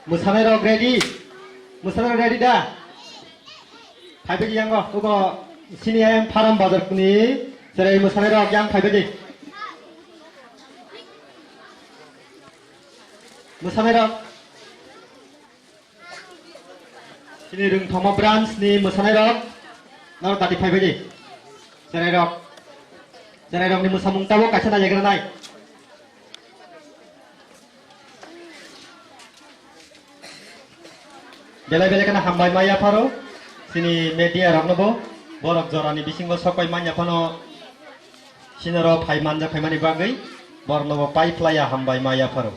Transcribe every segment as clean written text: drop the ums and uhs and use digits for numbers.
Musanai rok ready. Musanai rok ready dah. Hai bagi yang kau sini yang faram bazar kuni. Serai musanai rok yang hai bagi. Musanai rok. Sini rung thoma branch ni musanai rok. Naro tadi hai bagi. Serai rok ni musamung tawo kaca na jaga nai. Bela-bela kena hambai maya paro. Sini media rok nobo. Borok jorani bisingo sokoi manya pano. Sinaro pai manja pai mani bagai. Bor nobo pai playa hambai maya paro.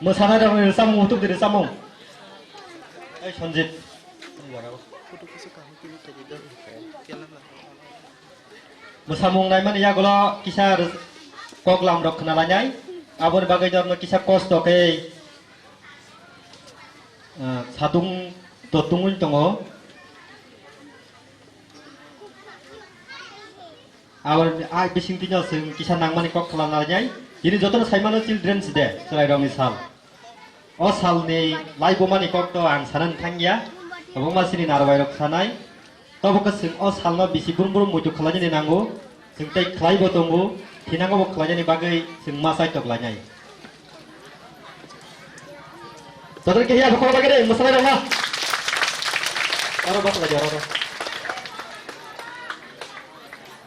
Musana rok ni samung utuk diri samung. Sonjit. Musamung nai man ya golo kisah koklam rok kenalanyai. Abon bagai jorno kisah kos toke. Satung totungun tongo awal bising tinjau sing kisah nangmani kok kelanarnya ini jodoh saimano children's day serai rong sal o sal ni lai bomani kok to angsanan thangya abong masini narwai rok sanai tobo ke sing o sal no bisi burum muju khalanya ni nango sing tai khlai bo tongo thinango bo khlanya ni bagai sing masai tok lanyai Saudara kaya apa kalau bagaian masalah dah. Orang bapak lagi orang.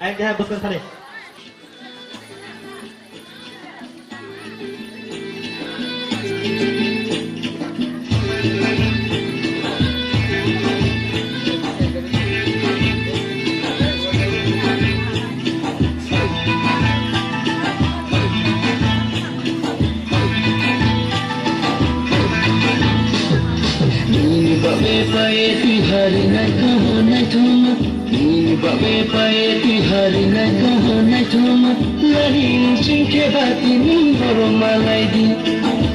Ayo kita buskan sana. Pae tihari na kaho na thuma ni babe pae tihari na kaho na thuma lahin chinke bati ni boro malai di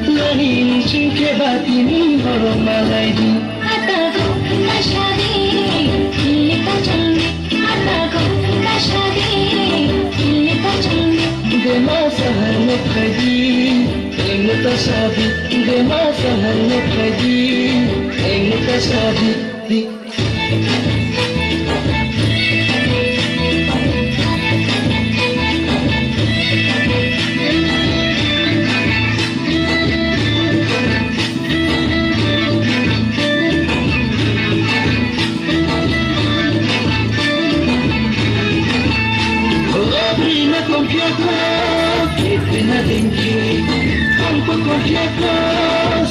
lahin chinke bati ni boro malai di आता को कशादी लिखा चलने आता को कशादी लिखा चलने देमा सहर में खदी एंग तसादी देमा सहर में खदी एंग तसादी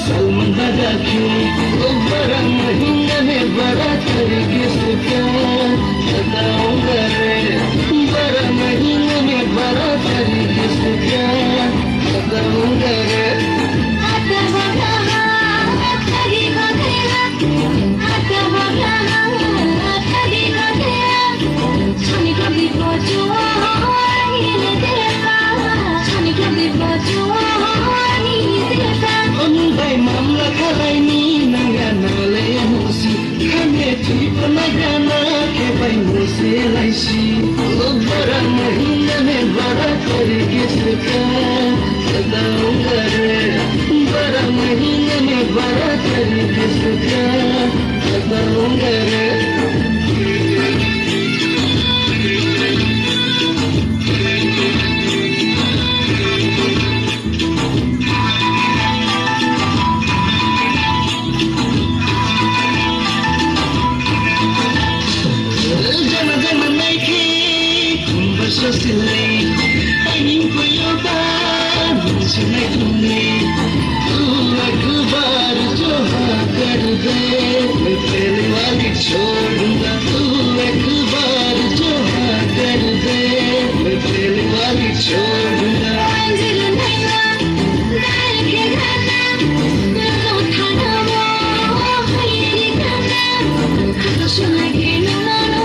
Salman Badaki, Ubara Mahina में बड़ा तरीके से प्यार बताऊंगा रे बड़ा महीने में बड़ा तरीके से प्यार बताऊंगा रे आता बगला थगी गया आता बगला थगी गया छनी कभी बचो ये देखा छनी कभी बचो Andai mamla kalaini nangana leyanusi Kame tipana gana ke bai muse laisi Bara mahina mein bara tarike se pyar Bataunga re Bara mahina mein bara tarike se pyar Bataunga re छोड़ूंगा तू एक बार जो हाँ कर दे मैं तेरे वाली छोड़ूंगा मंजिल नहीं ना दाल के खाना लो खाना वो ये खाना तो सुना के नो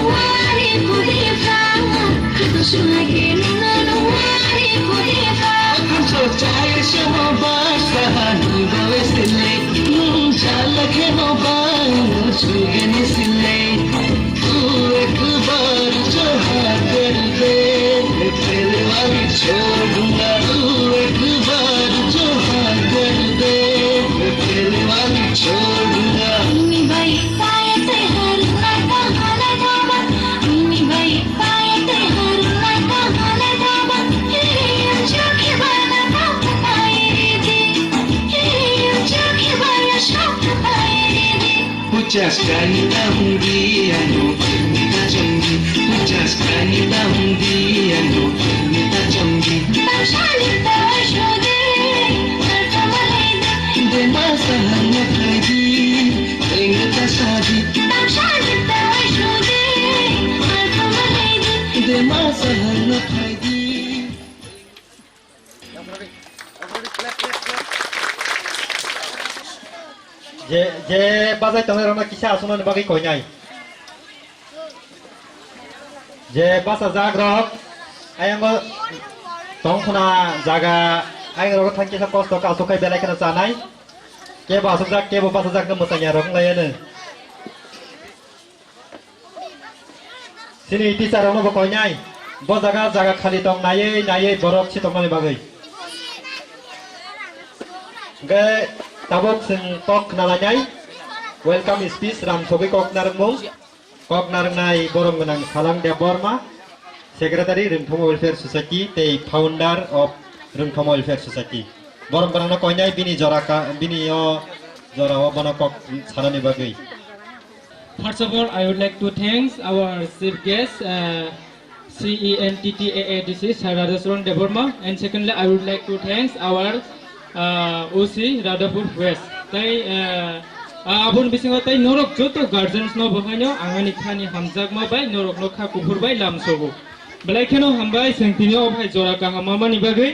वाले को देखा तो सुना के नो वाले को देखा जो चाहे शो बास कहानी बावे सिले चाल के नो बाय छुगे ने सिले तू एक बार जो हाँ कर दे मैं तेरे वाली छोड़ूंगा तू एक बार जो हाँ Hujas kanita hundiano Mita chonggi Hujas kanita hundiano Mita chonggi Tamshalita shode Alfamaleda Dema sahana thaidi Engata sadi Tamshalita shode Alfamaleda Dema sahana thaidi যে বাজাই তোমার আমরা কিসে আসুন বাকি কই নাই যে বাসা জাগ্রহ আয়াঙ্গ তংখনা জাগা আয়াঙ্গ রগ থাকি সব কষ্ট কাল সকাই বেলা কেন জানাই কে বাসা জাগ কে বাসা জাগ মোতাইয়া রং লাইনে সিনি টিচার অনুভব কই নাই ব জাগা জাগা খালি তং নাইয়ে নাইয়ে বরফ ছি তংনানি বাগৈ গে tabok sing kok nalanyai welcome speech ram sobi kok narengmung kok narengnai borong menang salang dia borma secretary Ringthomo welfare society tei founder of Ringthomo welfare society borong banana koinai bini joraka bini o jora o bana kok sanani bagai. First of all, I would like to thank our chief guest, CENTTAADC, Radhaswaran Deborma, and secondly, I would like to thank our OC Radhapur West. Tai abun bisingo tai norok joto guardians no bahanyo angani khani hamjak ma bai norok no kha kufur bai lamsogo. Belai kheno hambai sengtini o bhai jora ka hamama ni bagai.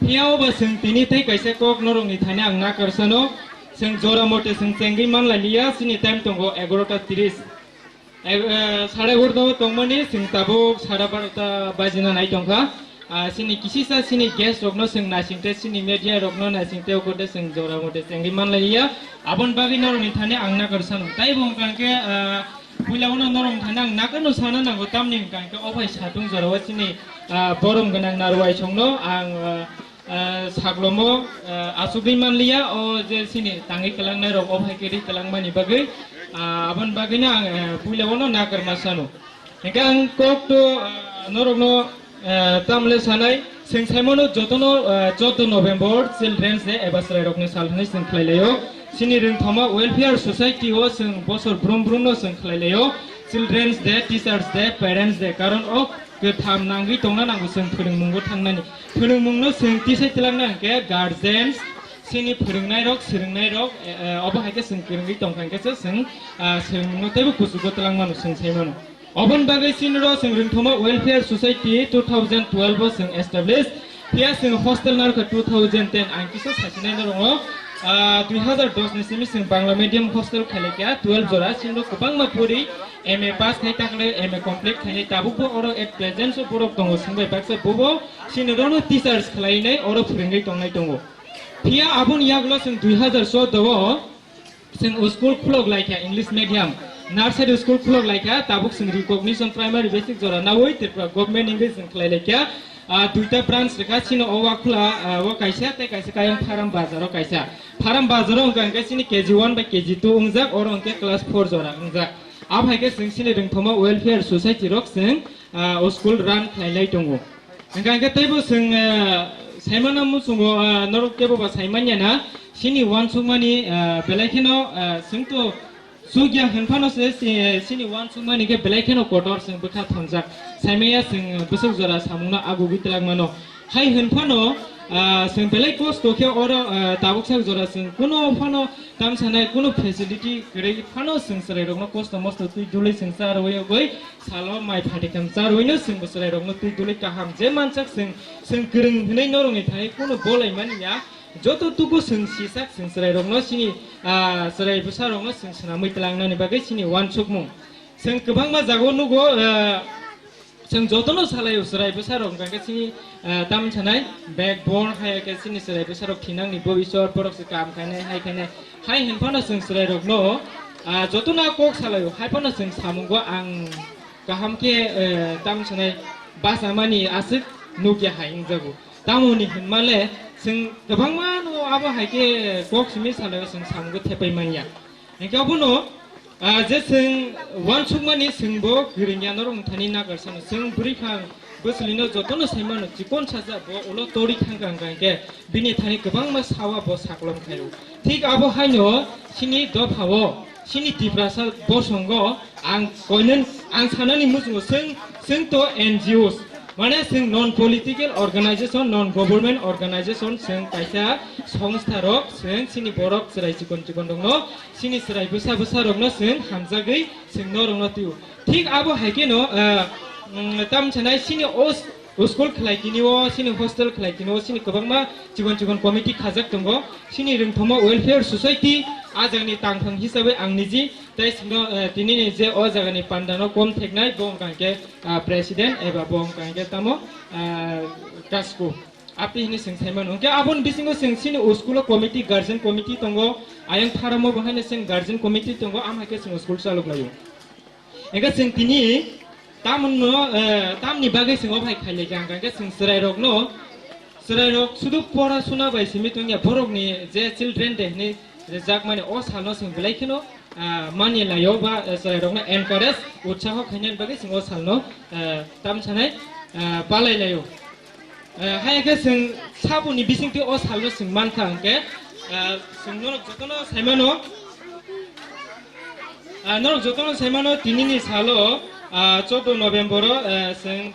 Hiao ba sengtini tai kaise kok norok ni thane angna karsano seng jora mote seng cenggi man la liya sini time tongo 11:30 11:30 tongmani sing tabuk 12:30 bajina nai tongkha sini kisisa sini guest rokno sing nasingte sini media rokno nasingte okote sing jora mote cenggi man la liya abon bagi norok ni thane angna karsano tai bong kanke puilauno norok thane angna kano sana nango tamni kanke obai satung jora wa sini borom ganang narwai chongno ang saglomo asubri manliya o je sini tangi kelang nai rok obai keri kelang mani bagai abon bagina puilauno nakar masano engkang kok to norok no tamle sanai sing saimono jotono 14 November Children's Day ebasrai rokni salhani sing khlailayo sini Ringthomo welfare society o sing bosor brum brum no sing khlailayo Children's Day, Teachers Day, Parents Day karon o gotham nanggi tongna nangu sing phorongmungbo thangnani phorongmungno sing tisai tilangna ke guardians sini phorongnaই rok sirongnai rok obahaike sing kironggi tongkangke sing sironmungno teibo kusugo tilangmano sing saimano obon bagai sinro sing Ringthomo welfare society 2012 sing established here sing hostel narka 2010 angkisa sasinai rongo 2010 ni simi sing bangla medium hostel khalekya 12 jora sinro kubangma puri MA pass khai takle MA complete khai tabuko oro at present so borok tongo singbai baksa bobo sinro no teachers khlainai oro phringai tongnai tongo here abun yaglo sing 2014 sing school khulok laikya English medium nursery school khulok laikya tabuk sing recognition primary basic jora nawoi tripura government English sing khlai laikya duita branch reka sino owa khula o kaisa te kaisa kayang pharam bazaro kaisa pharam bazaro ongka sini KG1 by KG2 ungjak oro ongke class 4 jora ungjak abhaike sing sini Ringthomo welfare society rok sing o school run khlailai tongo ongka teibo sing saimana musungo norok kebo ba saimanya na sini wansumani belaikeno singto sugya hanfano se sini wansumani ke belaikeno kotor sing bukha thonjak saimaya sing busuk jora samungna agu gitlagmano hai hanfano sing belai post tokyo oro tabuksak jora sing kuno phano tamsanai kuno facility grei phano sing sarai rokno post most tui dulai sing sar hoyo goi salo mai phatikam sar hoino sing busrai rokno tui dulai kaham je manchak sing greng hinai norong thai kuno bolai mania joto tuku sing sisak sing sarai rokno sini sarai busa rokno sing sanamai telangnani bagai sini wansukmung sing kebangma jago nugo sing jotono salai sarai busa rok kangke sini tam chanai backbone hai ke sini sarai busa rok thinang ni bobisor porok se kam khaine hai khaine hai hinphano sing sarai rok no jotona kok salai hai phano sing samungo ang kaham ke tam chanai basamani asik nukia hai ingjago tamuni hinmale sing gabangma no abo haike kok simi salai sing samungo thepai mania engkabuno je sing wansukmani singbo giringya norong thani nagarsan sing briefang boslino jotono saimano jikon saja bo ulo tori thangkang kangke bini thani gabangma sawa bo saklom khairu thik abo haino sini do phawo sini tiprasa borsongo ang koinen ang sanani musungo sing to NGOs mana sing non political organization non government organization sing kaisa songstha rok sing sini borok serai chikon dongno sini serai busa rokno sing hamjagei sing no rokno tiu thik abo haike no tam chanai sini school khlaikiniwo sini hostel khlaikiniwo sini kwbangma chikon committee khajak tongo sini rungthoma welfare society ajagni tangthang hisabe ang niji tai sino tinini je o jagani pandano kom theknai bong kangke president eba bong kangke tamo kasku api ini sing thaiman ongke abon bisingo sing sini school committee guardian committee tongo ayang tharamo bahane sing guardian committee tongo am hake sing school saluk layo ega sing tini tamni bagai sing obai khaile kangke sing serai rok sudu pora suna bai simi tongya borok ni je children day ni jak mane o salno sing blaikino mani layo ba serai rok na encourage utsaho khainen bagai sing o salno tam chanai palai layo haike sing sabuni bisingti o salno sing manka angke sing norok jotono saimano tinini salo 14 November sing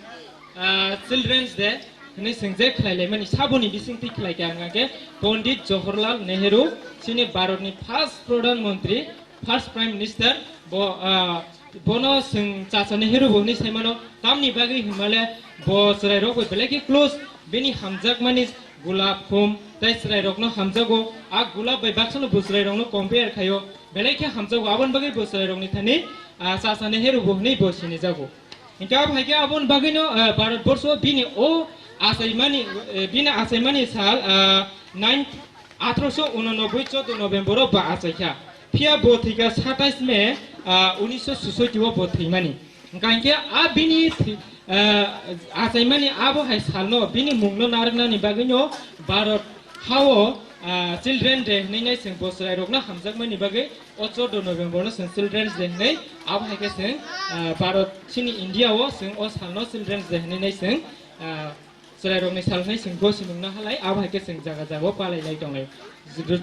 Children's Day ni sing je khlaile mani sabuni bisingti khlai kangke Pandit Jawaharlal Nehru sini Bharatni first Pradhan Mantri first Prime Minister bono sing Chacha Nehru boni saimano tamni bagi himale bo serai rok beleki close beni hamjak mani gulab khum tai serai rok no hamjago a gulab bai baksono busrai rok no compare khayo beleki hamjago abon bagi busrai rok ni thani Chacha Nehru boni bosini jago inka bhaike abon bagi no Bharat Borsho bini o bina asaimani sal 1889 14 November ba asaikha Pia bothika 27 Mei 1967 bothimani ngangke a bini asaimani abo hai salno bini mungno narna ni bagino Bharat hawo Children Day nei sing bosrai rokna hamjakmani bagai 14 November no sing Children's Day nei abo hai ke sing Bharat sini India o sing o salno Children's Day nei sing serai rokni salnai sing gosi mungna halai abo hai ke sing jaga jago palai lai tongai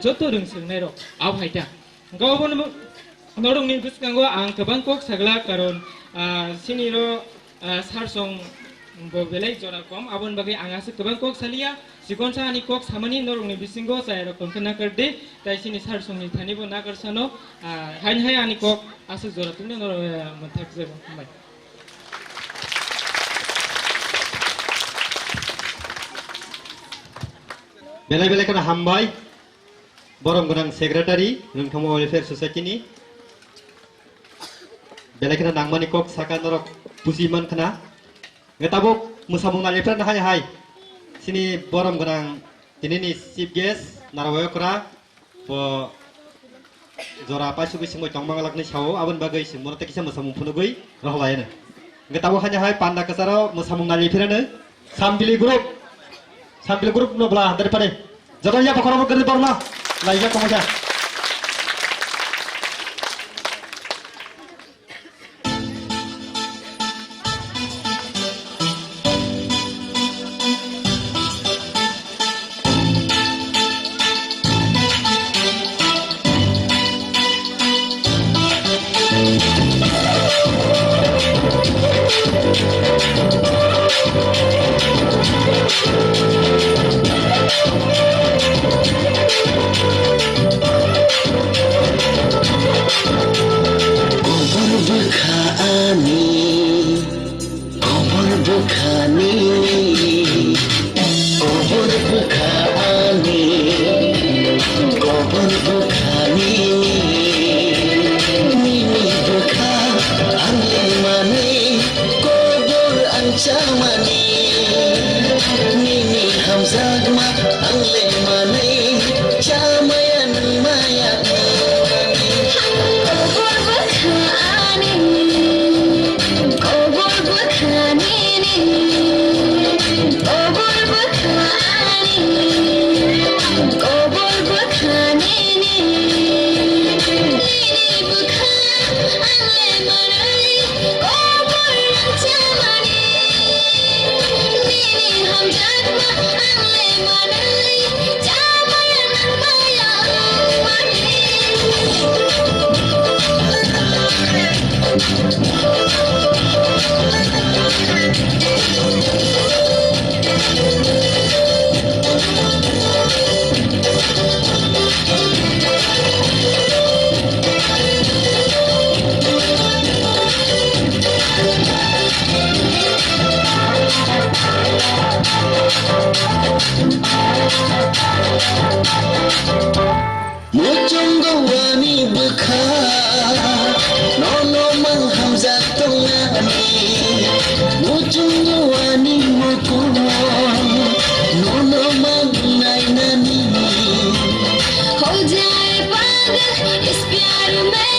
joto rung sing nei ro abo hai ta gawon norong ni biskango ang kabangkok sagla karon sini ro sarsong bo belai jora kom abon bagai angase kabangkok salia sikonsa ani kok samani norong ni bisingo sai ro konkena karde tai sini sarsong ni thani bo nagar sano hain hai ani kok asu jora tunne nor manthak je mai belai kana hambai borong gorang secretary rungthoma welfare society ni belai kana nangmani kok saka norok pusiman kana ngetabok musamung nalipran hai sini borong gorang ini ni chief guest narawayo kra po jora pasu bisingo chongmangalak ni sao abon bagai simona te kisa musamung phunugui rohlayana ngetabok hai panda kasaro musamung nalipran sambili group no bla daripada jadanya pakorong gerdi parna laiga komoja I'm bukha nono mang hamzat tongani mujung wani mukon nono mang nainani हो जाए पागल इस प्यार में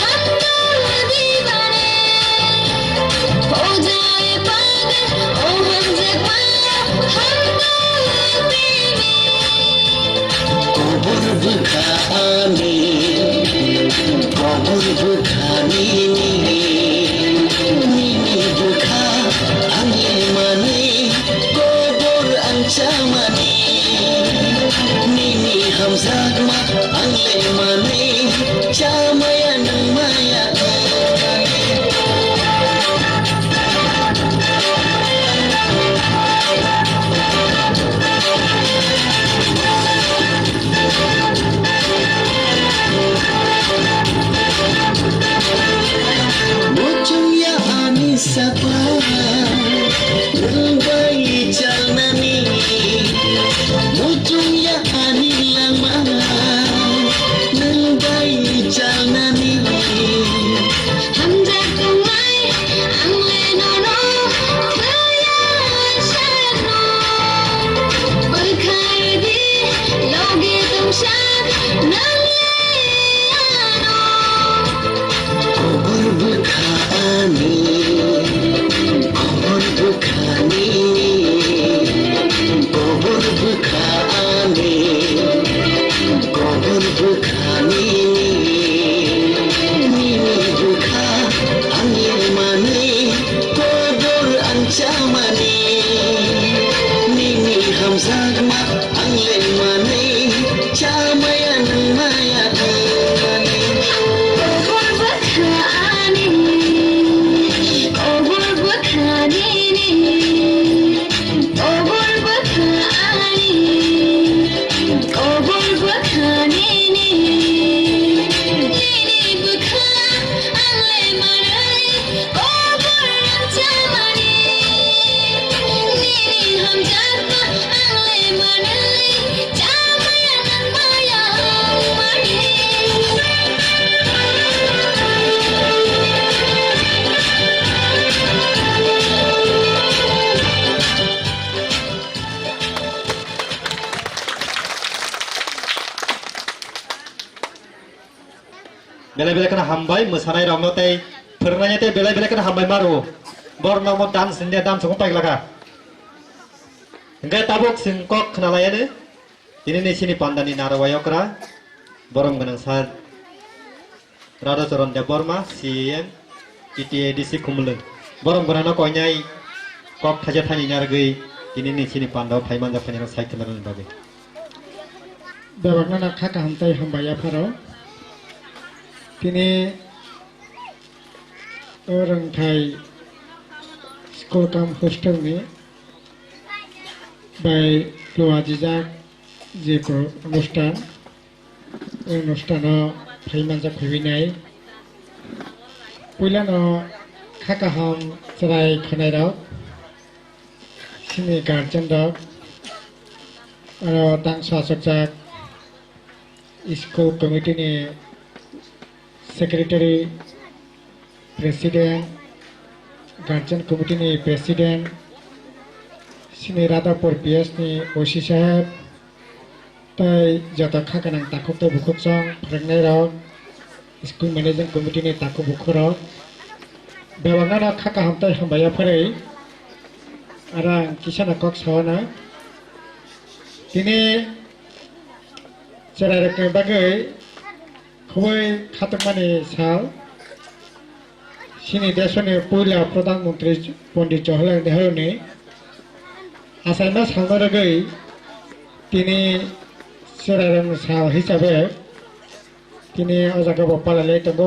हम दोनों दीवाने हो जाए पागल ओ हम जवाना हम दोनों प्रेमी kobur bukhani nini bukha angle mani kobur ancamani nini hamzat ma angle mani camaya nang maya Mucung ya anisapa Nungbai jalnani Mucung ya anilama Nungbai jalnani हम जाको मैं अंगले नोनो कया शनो बखाए दी लोगे तुम शाद नंगे आनो Kobur bukhani Kobur bukhani Kobur bukhani Kobur bukhani Nini bukha Angin mani Kobur ancamani Nini hamzat ma Angin mani Camaya nang maya over बखानी ओवर बखानी ओवर बखानी नीनी बुखा अंगले मनाई ओवर अंचमनी नीनी हम जाता अंगले मनाई चामया नंमाया money Bela-bela kena hambai mesanai rongno tei pernanya teh bela-bela kena hambai maru borno mo dance india dance ko pai laga enggak tabuk singkok kena layane ini nih sini pandani narawayokra borong menang sar rada coron de borma sien iti edisi kumuleng borong berana ko nyai kok thaja thani nyargei ini nih sini pandau thaiman ja phani sai tenan babe Bawagna khaka hamtai hambaya pharo tini orang Thai school kam hostel ni by Luajijak যে অনুষ্ঠান এই অনুষ্ঠানো ফাইমানজা খুবিনাই পইলানো খাকাহাম চৰাই খনাই ৰক সিনি guardian ৰক আৰু তাং শাসকজাক school কমিটিনি सेक्रेटरी प्रेसिडेंट गार्जियन कमिटी नि प्रेसिडेंट सिनी राधापुर पीएस नि ओसी साहेब तै जत खागोनां ताखुब बुखुब सं फोरोंनाय रक स्कुल मैनेजिंग कमिटी नि ताखुब बुखु रक बेबांगाना खाका हमताय हम्बाया फरै आरो आं किसाना कक सावना दिनै जेरायरकनि बागै খুবই খাতকমানি সাল সিনি দেশনি পয়লা প্রধানমন্ত্রী পণ্ডিত জওহরলাল নেহরুনি আসাইনা সালনারগৈ তিনি সেরারং সাল হিসাবে তিনি অজাগাব পালাইলাই দङ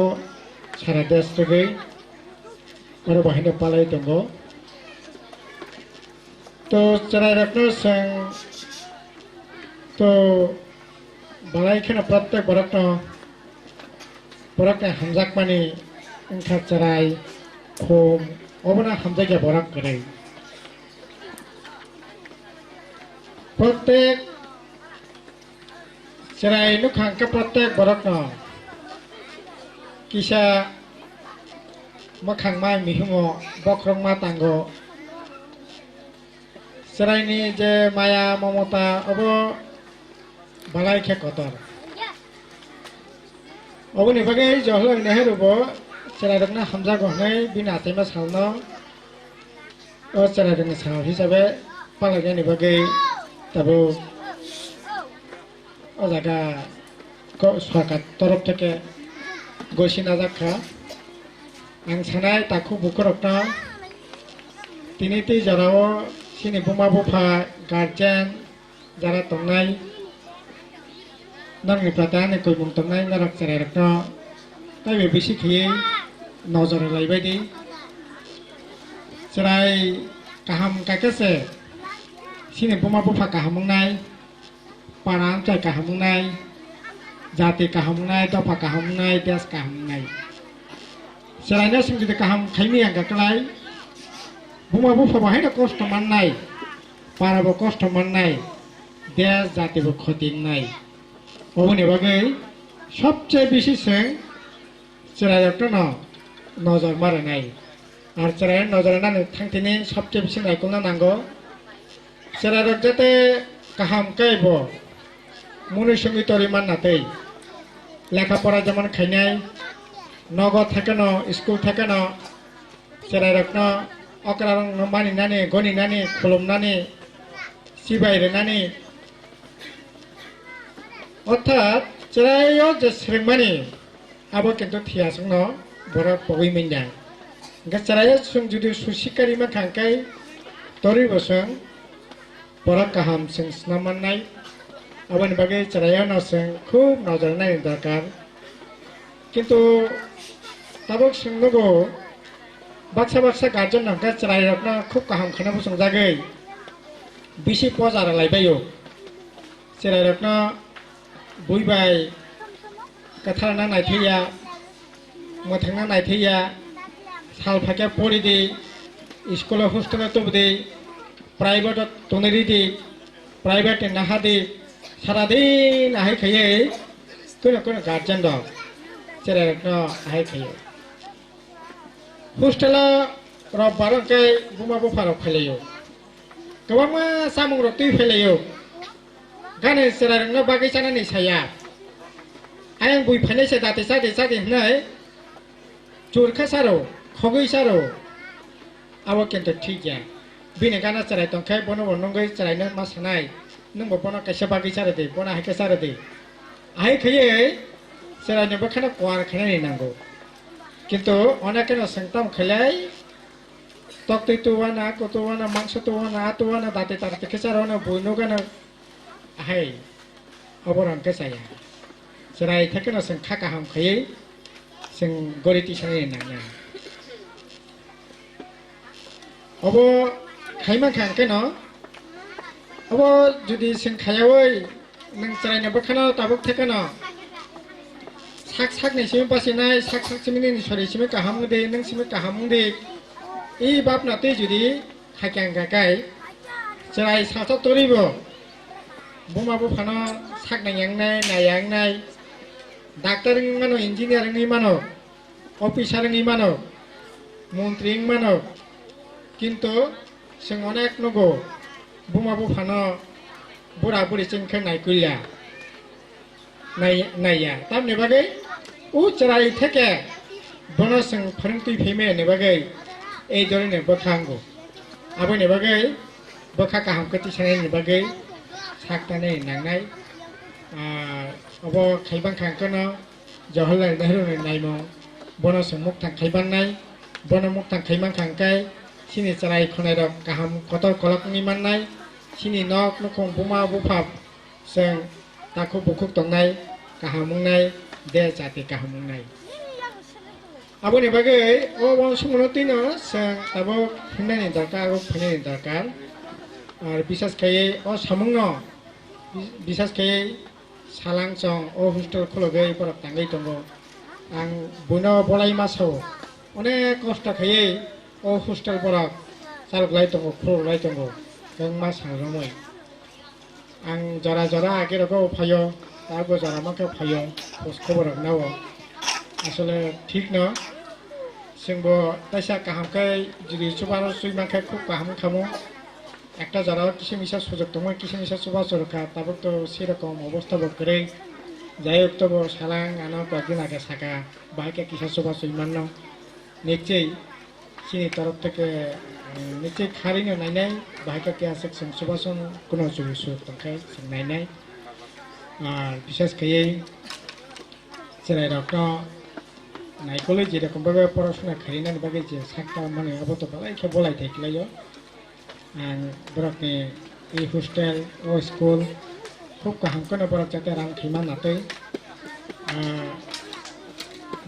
সারা দেশ রগৈ आरो बाहायनो पालाय दङ तो जेरायरकनो जों तो बालायखोनो प्रत्येक बरकनो Boraknya hamzak mani engkat cerai kom obana hamzak ya borak kere protek cerai nu khangka protek borak no kisa makhang mai mihumo bokrong ma tango serai ni je maya momota obo balai khe kotor obo ni bagai Jawaharlal Nehru bo serai rokna hamza gohnai bina tema salno o serai rokna sal hisabe palagya ni bagai tabo o jaga ko swakat torof theke goshina jakha ang sanai taku bukurokna tiniti jarao sini buma bufa guardian jara tongnai nangni pratani koi mung tongnai narak serai rokna taibe bisi khiye nozor laibaidi serai kaham kakese sini buma bufa kahamungnai parang chai kahamungnai jati kahamungnai dopa kahamungnai des kahamungnai selainnya sing jadi kaham khaimi yang gakalai buma bufa bahai kosto mannai para bo kosto mannai des jati bo khoting nai oboni bagai সবচেয়ে বেশি সে চেরাই একটা নজর মারে নাই আর চেরাই নজরে না থাকতেনি সবচেয়ে বেশি নাইকুল না নাঙ্গো চেরাই যাতে কাহাম কাইব মনুষ্যঙ্গী তরিমান নাতেই লেখাপড়া যেমন খাইনাই নগদ থাকে ন স্কুল থাকে ন চেরাই রত্ন অকরারং মানিনানি গনিনানি খুলুমনানি সিবাইরেনানি অর্থাৎ চেরাইও যে শ্রেমানি আবো কিন্তু থিয়াসং ন বড় পগই মিনজা গা চেরাইও সুং যদি সুশিকারি মা খাঙ্কাই তরি বসং বড় কাহাম সিং স্নামান্নাই আবনি বাগে চেরাইও ন সিং খুব নজর নাই দরকার কিন্তু tabuk sungguh baksa gajon nangka cerai rokna khub kaham khana busung jagai bisi pojar laibayo cerai rokna buibai kathana naithia mothangna naithia sal phake pori di school hostel tubdi private toneri di private nahadi saradin ahai khaye kono guardian dog cerai rokna ahai khaye hostela robbar ke buma bufa rok pheleyo kawama samung rok tui pheleyo gane cerai rokna bagai chana ni saya ayang bui phane se date sade hnai churkha saro khogoi saro awo kento thik ya bine gana cerai tongkhai bono bonongai cerai na ma sanai nung bono kaisa bagai sare de bona hai ka sare de ai khaye cerai ne bakhana kwar khana ni nango কিন্তু অনেকের সংতাম খেলাই তক্তই তুয়ানা কতুয়ানা মাংস তুয়ানা আতুয়ানা দাতে তাতে কেসারনা বইনো গানা high অবরণ কেসায়া সেরাই থেকে না song খাকা হাম খাই song গরিতি Sunny নাঙা of Khaimah খান কেন অব যদি সং খায়াওই নং সেরাই বখানা তাবক থেকে না sak ni simi pasinai sak simi ni sori simi kaham de nang simi kaham de i bab na te judi khakyang ga kai cerai sa toribo buma bu phana sak na yang nai doctor mano engineer ni mano officer ni mano মন্ত্রী mano কিন্তু sing onek nogo buma bu phana bura buri chingkhang nai kulia naya tamni bagai cerai থেকে বনসং ফরংতি ফেমে ne bagai ei dori ne bakhango abo ne bagai bakha kaham kati sanai ne bagai saktane nangnai abo khaibang khangkono Jawaharlal Nehru ne naimo বনসং muktang khaibangnai bono muktang khaimang khangkai sini cerai khonai rok kaham kotor kolok ni mannai sini nok nokong buma bufap seng taku bukuk tongnai kahamungnai de jati kahamungnai aboni bagai o wang sumonotino sang tabo hinani darkar o phani darkar ar bisas kai o samungno bisas kai salang chong o hostel khologai porok tangai tongo ang buno bolai maso onek kosta kai o hostel porok salok lai tongo kholo lai tongo kang mas haromoi ang jara agero go phayo তারপর যারা আমাকে ভাইও খোঁজ খবর নাও আসলে ঠিক না जोंबो ताइसा गाहामखाय जुदि सुबार सुइमाखाय खुब गाहाम खामो একটা যারা কিসে মিশা সুযোগ তোমার কিসে মিশা সুবা সরকার তারপর তো সেরকম অবস্থা করে যাই হোক তবু সালাং আনো কয়েকদিন আগে থাকা বাইকে কিসা সুবা সুইমান নিশ্চয়ই চিনি তরফ থেকে নিশ্চয়ই খারিনো নাইনাই বাইকে কে আছে সুবাসন কোনো সুযোগ সুযোগ দंखाय নাইনাই আর বিশেষ করে যেরাই রকম নাইকলে যেরকমভাবে পড়াশোনা খারিনার বাগে যে সাতটা মানে আবত বেলায় বলাই থাকলাইও বরকনি এই হোস্টেল ও স্কুল খুব কাহামকনে বরক যাতে রাং খাইমান নাতে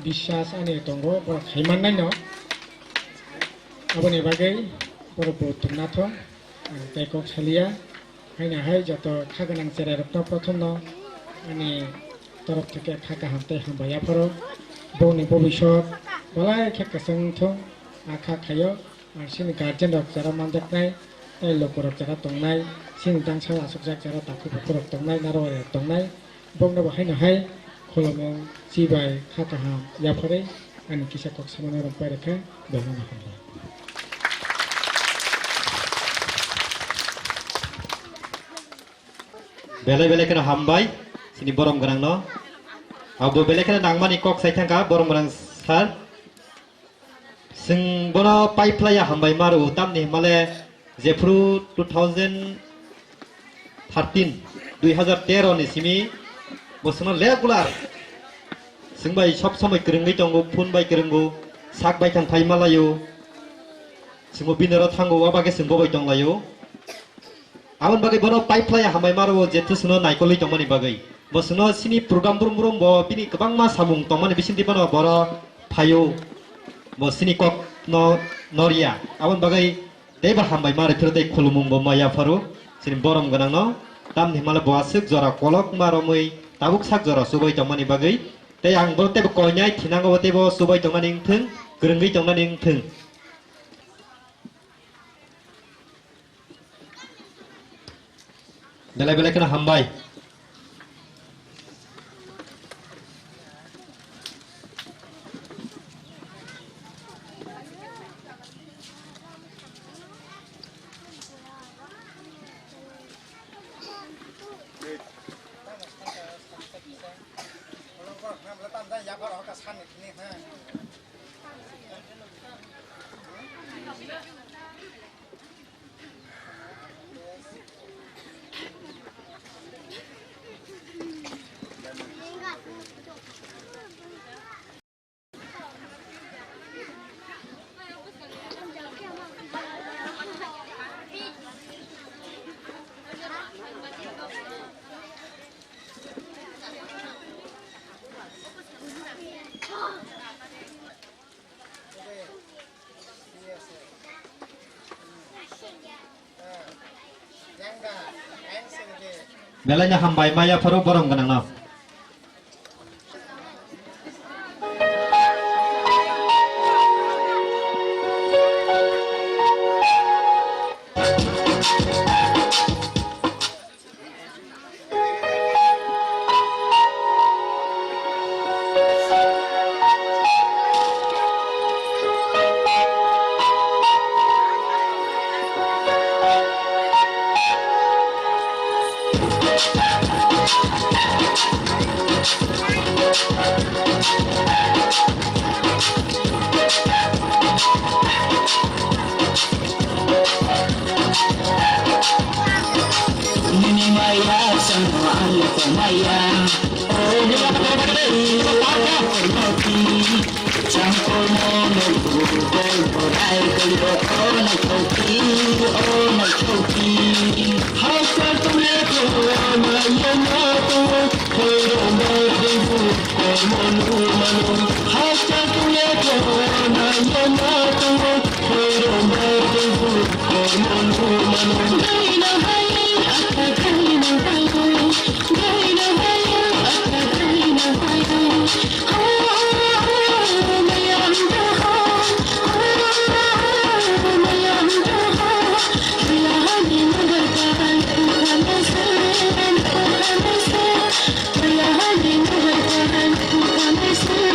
বিশ্বাস আনি দंग বরক খাইমান নাইনো আবনি বাগে বরক বুতুমনাথ তাইকক সালিয়া হাইনাহাই যত খাগোনাं जेराय रक्न प्रथम आंनि तरफ থেকে খাকা হামতে হামবায়া ফর বউनि भबिष्यत बलाय खेकसंथों आखा खायो और सिनि गार्जेन रक जरा मानजाकनाय ताइ लोकरक जरा तंनाय सिनि दांसा आसुकजाक जरा ताखु बखरक तंनाय नारवाय तंनाय बंनो बाहायनोहाय खलमं जिबाय खाका हाम याफरे आंनि किसा कक सामानो रंपाय रेखा बेनो हामबाय बेले बेले kena hambai sini borom gerang no abo bele kena nangmani kok sai thangka borom gerang sar sing bono pipeline hambai maru tamni male jefru 2013 ni simi bosno regular sing bai sob somoi kerengai tongo phun bai kerengo sak bai thang phai malayo singo binero thango abage singbo bai tonglayo Awan bagai bono pipeline hambai maru jetu suno naikoli tongmani bagai bosuno sini program burum bo pini kebang ma samung tongmani bisinti bono boro payo bo sini kok no noria awan bagai deba hambai maru thirde khulumung bo maya faru sini borom ganang no tam himala bo asuk jora kolok maromui tabuk sak jora subai tongmani bagai te ang bo tebo koinyai thinango bo tebo subai tongmani thung gerenggai tongmani thung Belai belai kena hambai. Belanya hambai maya faru borom ganang no.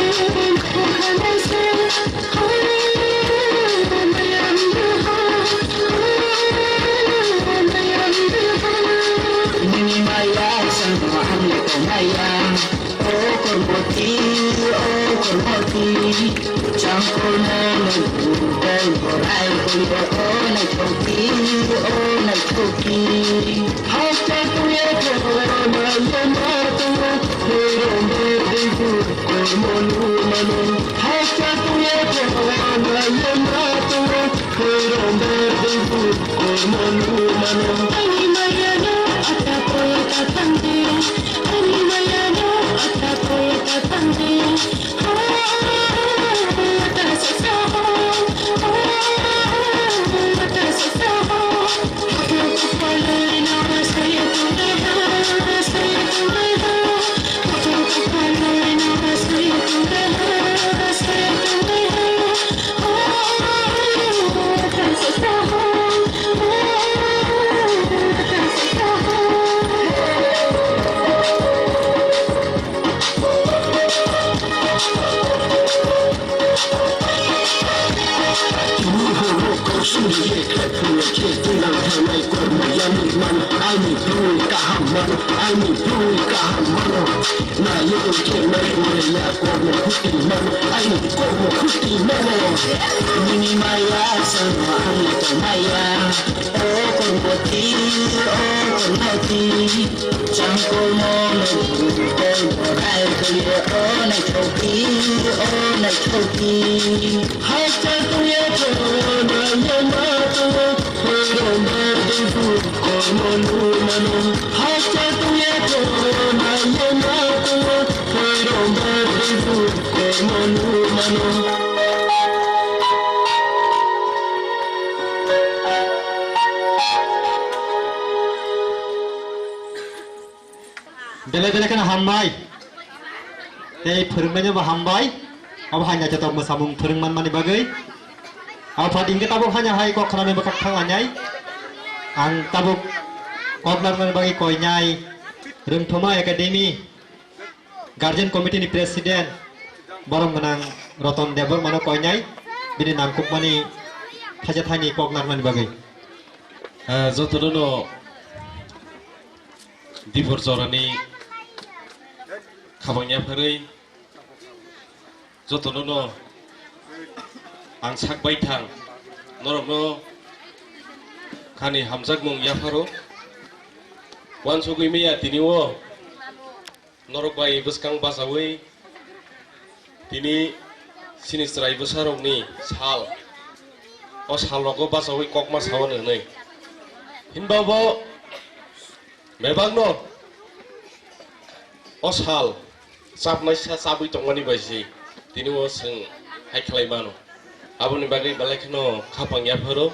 Thank you. Cangkul mono bukan borai kuliah oh naik toki oh naik toki. Hasta tuya kona yama tuya hero merdiku kormonu mano. Hasta tuya kona yama tuya hero merdiku kormonu mano. Ani mayano atapo tatandi, ani mayano atapo tatandi. Ini maya sama itu maya oh konboti oh konboti cangkul mono bukan borai kuliah oh naik toki hasta tuya kona yama tuya hero merdiku kormonu mano. Hasta tuya kona yama tuya hero merdiku kormonu mano. Bela-bela kan hambai. Tei forongnanya ba hambai. Abo hanya jatuh mesamung forongman mani bagai. Apa tingkat abo hanya hai kok kerana bekak tangannya. Ang tabuk kok narman bagi koinyai. Rengthoma Academy. Guardian Committee ni Presiden. Borong menang Roton Debor mana koinyai. Bini nangkup mani hajat hani kok narman bagai. Jotono Dibor Zorani Kabangnya Pari Jotono Ang Sak Baitang Norokno Kani Hamzak Mung Yafaro Wan Sugui Miya Tiniwo Norok Bai Beskang Basawi Tini Sinistrai Besarong ni Sal O Sal Roko Basawi Kokma Sawan Nai Hinbawo Mebagno Oshal Sabnai Sabui Tongmani Baisi Tini was Haikalaimano Abuni Bagi Balekno Kapang Yaparo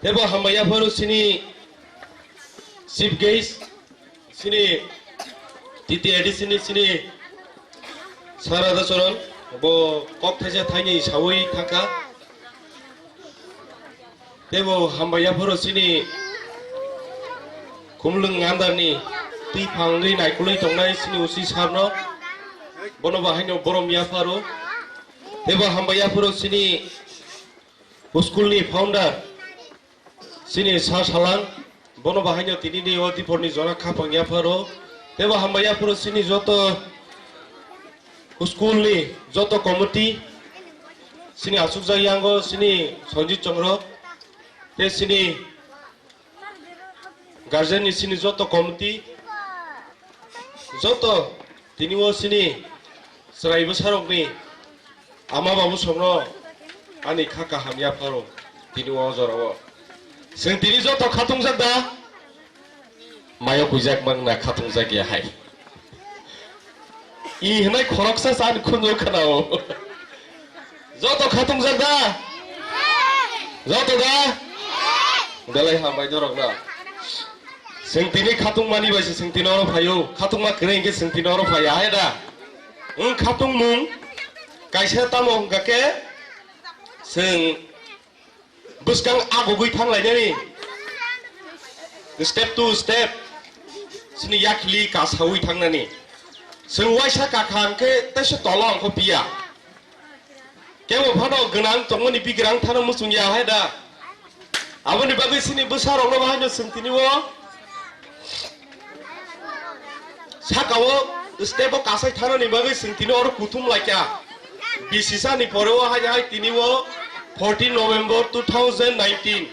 Tebo Hamba Yaparo Sini Sip Gaze Sini Titi Edisini Sini Sarada Soron Bo Kok Taja Tiny Sawi Taka Tebo Hamba Yaparo Sini Kumlung Andani Ti Pangri Naikuli Tongnai Sini Usi Sarno Bono Bahino Borom Yafaro Teba Hamba Yafaro Sini Uskulni Founder Sini Sasalang Bono Bahino Tinini Odi Porni Zona Kapang Yafaro Teba Hamba Yafaro Sini Joto Uskulni Joto Komiti Sini Asukza Yango Sini Sonjit Chongro Te Sini Guardian ni sini Joto Komiti Joto Tiniwo sini Serai Besarok ni Ama Babu Songro Ani Kaka Hamya Paro Tiniwo Zorawo Sing Tini Joto Katung Zakda Mayo Kujak Mangna Katung Zak ya hai I Hinai Koroksa San Kunjo Kanao Joto Katung Zakda Joto da Dalai Hambai Jorok na Sengtini katung mani basi sengtini orang payo, katung mak keren ke sengtini orang paya ada. Katung mung, kaisa tamu gake, seng buskang aku gui pang lainnya ni. Step to step, sini yakli kasawi tang nani. Seng waisa kakang ke tes tolong ko pia. Kau pano genang tongon ni pikiran tanam musuh ya ada. Awan di bagai sini besar orang bahannya sengtini wo. Sakawo step kasai thana ni bagai singtino or kutum laikya bisisa ni poro hanya tini wo 14 November 2019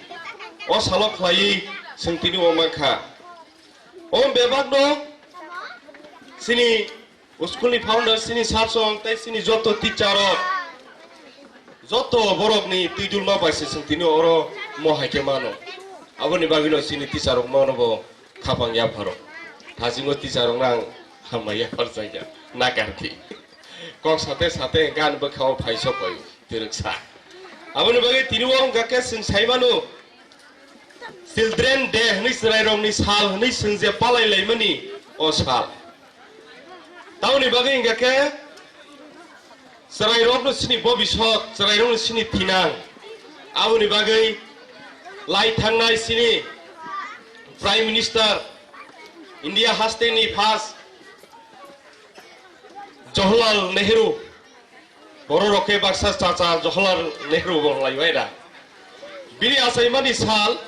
o salok khlai sing tini wo mangkha o bebak no sini school ni founder sini sarsong tai sini joto teacher joto borok ni tidul ma baise sing tini oro mo haike mano aboni bagino sini teacher mano bo khapang ya pharo thajingo teacher nang hamaya parjaya nakarti kok sate gan bakhaw phaiso koy tiruksa aboni bagi tini wong gake sing saimanu children day ni srai rong ni sal ni sing je palai leimani o sal tauni bagi gake srai rong no sini bobishot srai rong sini tinang aboni bagi lai thangnai sini prime minister india haste ni first Jawaharlal Nehru boro roke baksa chacha Jawaharlal Nehru bong lai waida bini asaimani sal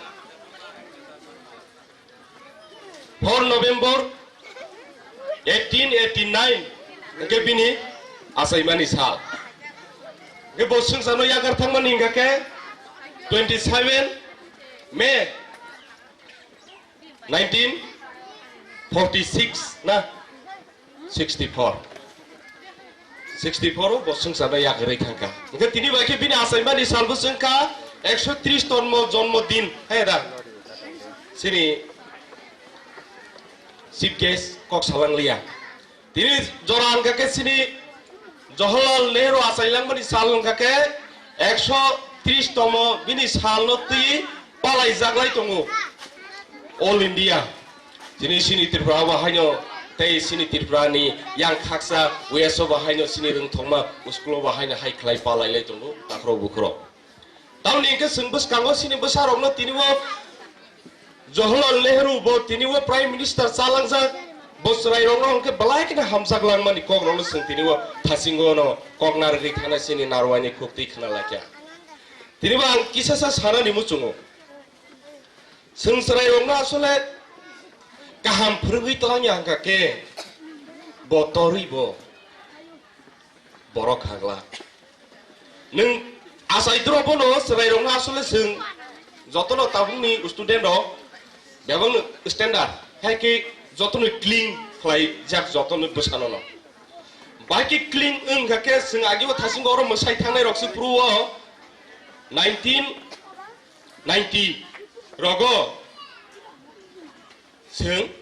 4 November 1889 ke bini asaimani sal ke bosung sano yagar thangmani ke 27 May 1946 na 64 bosung sana ya gerai khangka engka tini baki bini asaimani salbu sengka 130 jন্মদিন heda sini chief guest kok salang lia tini joran ke sini Jawaharlal Nehru asailangmani salung ke 130 tomo bini salno tui palai jaglai tongo all India sini Tripura bahaino tei sini Tripura ni yang khaksa weso bahaino sini rung thongma uskulo bahaino hai khlai palai lai tongo takro bukro taun ni ke sungbus kango sini besarong no tini wo Jawaharlal Nehru bo tini wo prime minister salangja bosrai rong no ke balai kena hamsak langmani kok no sing tini wo thasingo no kok nargi khana sini narwani khukti khana lakya tini bang kisasa sana ni muchungo sing srai rong no asole kaham pergi telanya kake botori bo borok hagla neng asai dro bono serai rong asole sing jotono tabungni student ro begon standard hake jotono clean khlai jak jotono besano no baki clean ung kake sing agibo thasing oro mosai thangnai roksu pruwo 1990 rogo sing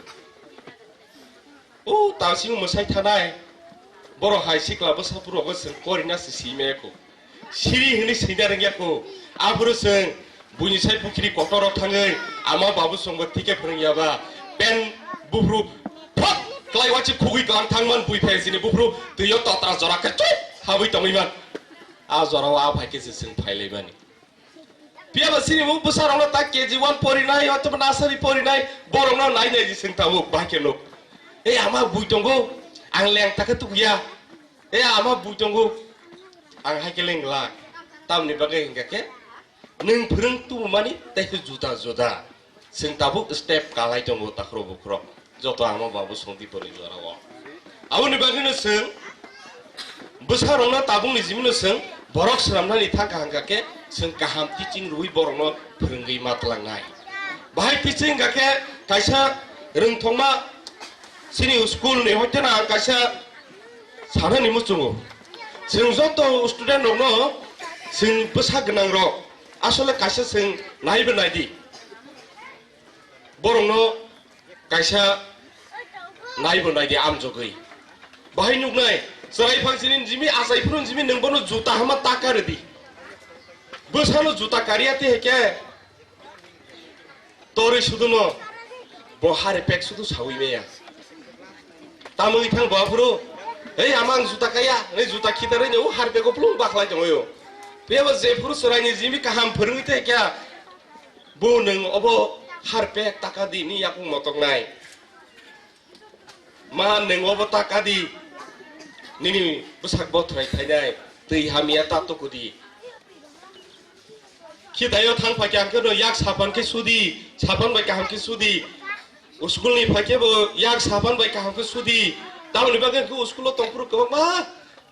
tawsing mosai thanai boro hai sikla bosapuro go sing korina simeko siri hini sindarengya ko abro sing buni sai pukiri kokoro thangai ama babu songo tike phrengyaba pen bufru phak klai wachi khugui kan thangman bui phesini bufru tuyo totra jora ke chut habui tongiman a jora wa bhaike sing phaileibani pia basini mu besarong ta KG1 porinai atau nasari porinai borong na nai nai sing tahu bhaike lok ama bui tongo ang leng tak tu ya ama bui tongo ang hakeleng la tam ni bagai hingga ke neng phreng tu mani teh juta sing tabu step kalai tongo takro bukro joto ama babu songti pori jora wa awu ni bagai no sing besarong na tabung ni jimin sing borok seramna ni thang hangga ke sing kaham teaching rui borong no phrenggi matlangnai bahai teaching ga ke kaisa rengthongma sini school ni hotena kaisa sana ni muchungo sing joto student rok no sing besa genang rok asole kaisa sing naibe naidi borong no kaisa naibe naidi amjogoi bahai nuknai serai fangsinin jimi asai phurun jimi nengbono juta hama takaredi besano juta kariate heke tore suduno bohare pek sudu sawi meya tamui thang bafuro amang juta kaya ne juta khitare ne har peko plung baklai jongoyo peba jefuru serai ni jimi kaham phurungite kya bo neng obo har pek takadi ni yakung motok nai ma neng obo takadi nini besak botrai thainai tei hamia tatokudi khitayo thang phakyam ke no yak sapan ke sudi sapan bai kaham ke sudi school ni phake bo yak sapan bai kaham ke sudi tauni bagen ku school tongpuru ko ma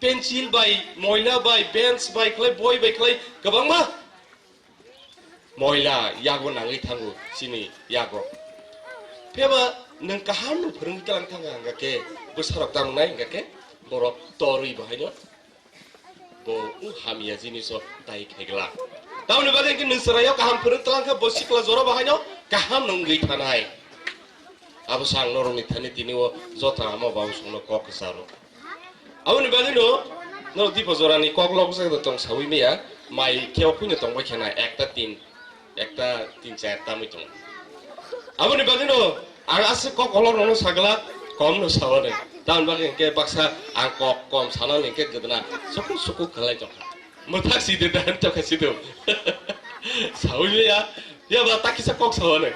pencil bai moila bai bench bai klai boy bai klai gabang ma moila yago nangai thangu sini yago peba nang kaham nu phurung kalang thanga nga ke busarok tam nai nga ke borok torui bahai no bo hamia jiniso tai khegla taune bagen ke nusrayo kaham phurung talang ka bosikla jora bahai no kaham nungai thanai abo sang norong ni thani tini wo jota amo babu sungno kok saro awni bagen no dipo jora ni kok lok sa tong sawi me ya mai keo punya tong bai khana ekta tin chair tamu tong awni bagen ang ase kok olor no sagla kom no sawale taun bagen ke baksa ang kok kom sana ni ke gedna suku khalai jok mutak side dan to kasido sawi me ya ba takisa kok sawale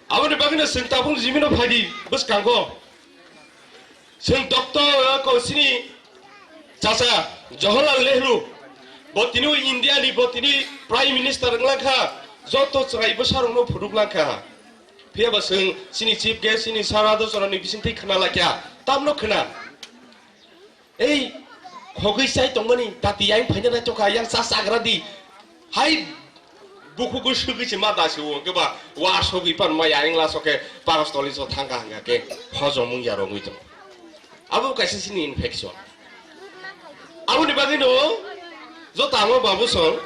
awani bagina sing tabung jimino phadi bus kanggo sing doktor ko sini chacha Jawaharlal Nehru botinu India ni botini prime minister nglakha joto chrai besarong no phuduk lakha pheba sing sini chief guest sini sarado sorani bisinti khana lakya tamno khana ei khogui sai tongmani tati yang phanya choka yang sasagradi hai buku gusu gusi mata siu ke ba waso gipan maya ing la soke parastoli so thangka nga ke hojo mung ya rong itu abu kasi sini infection abu ni bagino zo tamo babu song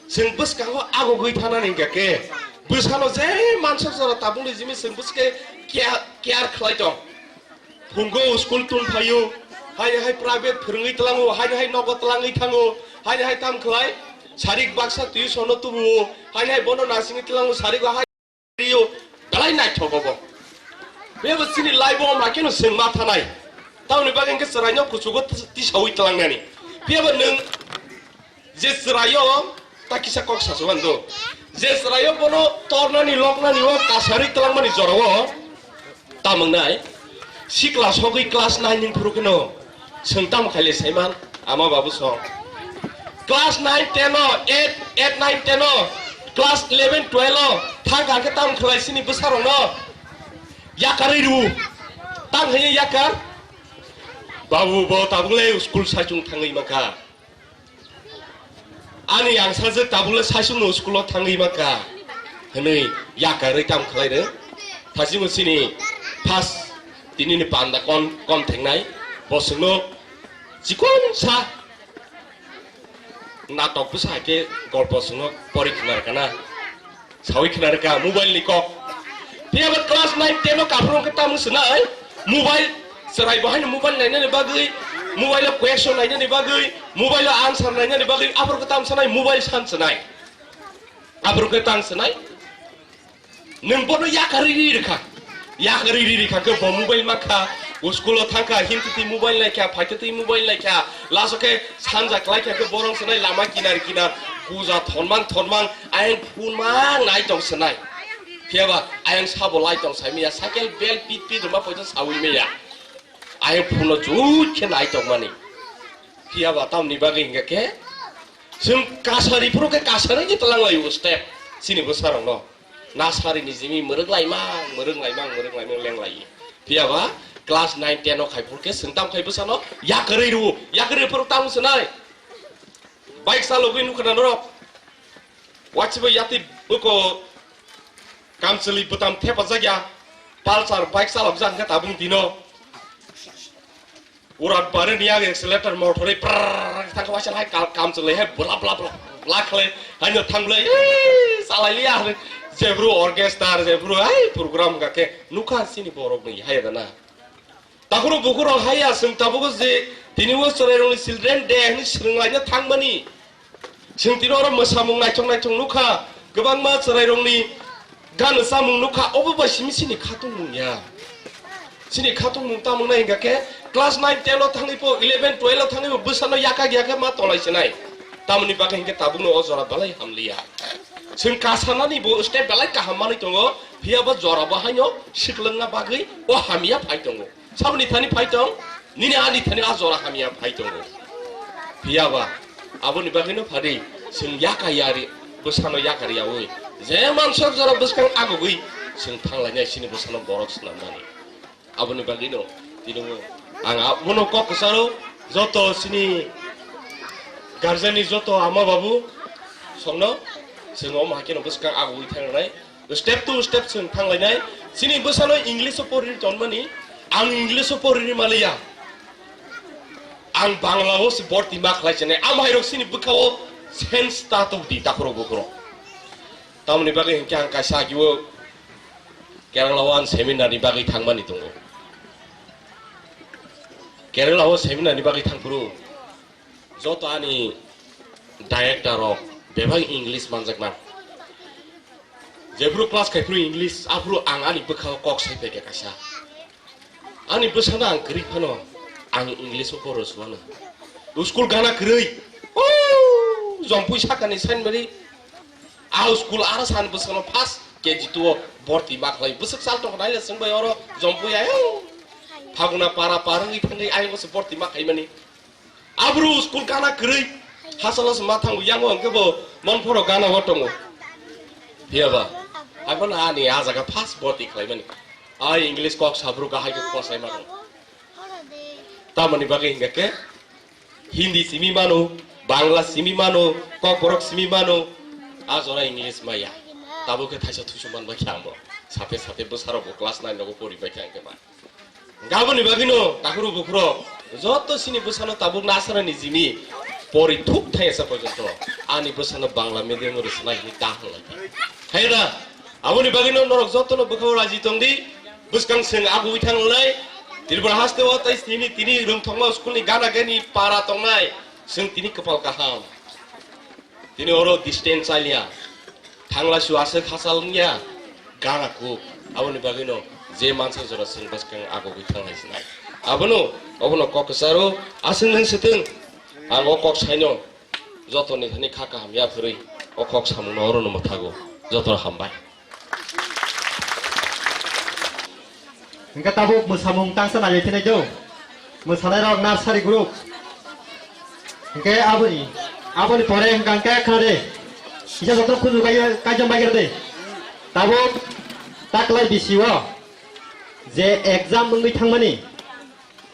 sing bus ka ago gui thana ning ke bus halo je manso sora tabung jimi sing bus ke kiar khlai to hungo school tun phayu hai private phirngi tlango hai nogo tlangi thango hai tam khlai sarik baksa tuyu sono tubu hai bono nasing tilang sarik hai rio dalai nai thogobo beba sini laibo ma keno sing ma thanai tauni bagen ke sarayo kusugo ti sawi tilang nani beba nung je sarayo takisa kok sasuan do je sarayo bono tornani loknani wo kasari tilang mani jorowo tamang nai si kelas hogi kelas 9 ning puru keno sengtam khale saiman ama babu so Class 9, 10, 8, 9, 10, class 11, 12, thang ke tam khlai sini besar no. Yakar iru. Tang hanya yakar. Babu bawa tabule school sajung thangai maka. Ani yang saja tabule sajung no school thangai maka. Hene yakar tam khlai de. Thasi sini pas tini ni panda kon thengnai. Bosno jikon sa natok besar ke golpo sungo pori kenar kana sawi kenar ka mobile ni kok dia ber kelas 9 10 kaprong ketemu senai mobile serai bahan mobile lainnya ni bagai mobile question lainnya ni bagai mobile answer lainnya ni bagai apro ketemu senai mobile san senai apro ketemu senai nempono yakari rika ke mobile maka Uskolo thangka hintiti mobile laikya phaititi mobile laikya lasoke sanjak laikya ke borong senai lama kinar puja thonmang ayang phunmang nai tong senai phiaba ayang sabo lai tong saimia sakel bel pit ma poja sawi meya ayang phuno jut ke nai tong mani phiaba tam ni bagi hinga ke sum kasari pro ke kasari ni telang lai step sini besarong no nasari ni jimi mereng laimang leng lai phiaba Kelas 9 10 khai purke sentam khai besano yakari pur tam senai baik salo ginu kana norok wachbe yati buko kamseli putam thepa jagya palsar baik salo jang ka tabung dino urat bare niya accelerator motor thang wasan hai kamseli hai bla lakhle hanya thangle salalia jebru orchestra jebru ai program ka ke nukan sini borok ni hai dana takuro bukuro haya sing tabugo je tini wo sorerong children day ni sringlainya thangmani sing tino ro mosamung naicong nuka gobang ma sorerong ni gan samung nuka oboba sini khatungmungya sini khatungmung tamung na hinga ke class 9 10 lo thangipo 11 12 lo thangipo busano yaka ma tolai senai tamuni baka hinga tabungno ojora balai hamliya sing kasanani bo step balai kahamani tongo phiaba jora bahanyo siklengna bagai o hamia phaitongo sabni thani phaitong nini ani thani azora hamia phaitong phiaba aboni bagino phari sing yakayari busano yakari yawi je mansor jora buskang agugui sing thanglanya sini busano borok snamani aboni bagino tinu anga mono kok saro joto sini garjani joto ama babu songno sengom hakin buskang agu ithangnai step to step sung thanglai sini busano english porir tonmani ang english porir malia ang bangla ho sport timak laisane amai rok sini bukao sense tato di takro bukro tamni bagi kyang kaisa giwo keralawan seminar ni bagi thangmani tungo keralawan seminar ni bagi thangpuru joto ani director rok bebang english manjakman jebru class kaipru english apru ang ani bukao kok sai peke kaisa ani busana ang kri phano ang english poro suana school gana krei jompu sakani sain bari a school ara san busana fast keji to borti baklai busuk sal to naila singbai oro jompu ya phaguna para parangi thangai ai go borti makai mani abru school gana krei hasalas mathang yango angkebo mon poro gana hotongo hiaba abana ani ajaga fast borti klai mani ai english kok sabru ga hai ko kosai ma tamani bagi hingga ke hindi simi mano bangla simi mano kok borok simi mano azora english maya tabu ke thaisa thusuman ba khyambo sape sape bosaro bo class 9 no pori ba khyang ke ma gaboni bagino takuru bukro joto sini bosano tabu nasara ni jimi pori thuk thaisa porjonto ani bosano bangla medium ro snai ni tahang lagi khaira aboni bagino norok joto no bukho raji tongdi buskang seng agu ithang lai Tilbar haste watai tini rum thongma school ni gana gani para tongnai sing tini kepal kaham tini oro distance alia thangla suase khasalnya gana ku aboni bagino je mansa jora sing baskang ago bithang haisnai abono kok saro asing nang seteng ago kok saino joto ni thani khaka hamya phurui o kok samno oro no mathago joto hambai Engka tabuk musamung tangsa na yaitin ayo musanai rok nursery group engke aboni pore engka khade isa joto kudu kajam bagir de tabuk taklai bisiwa je exam mungui thangmani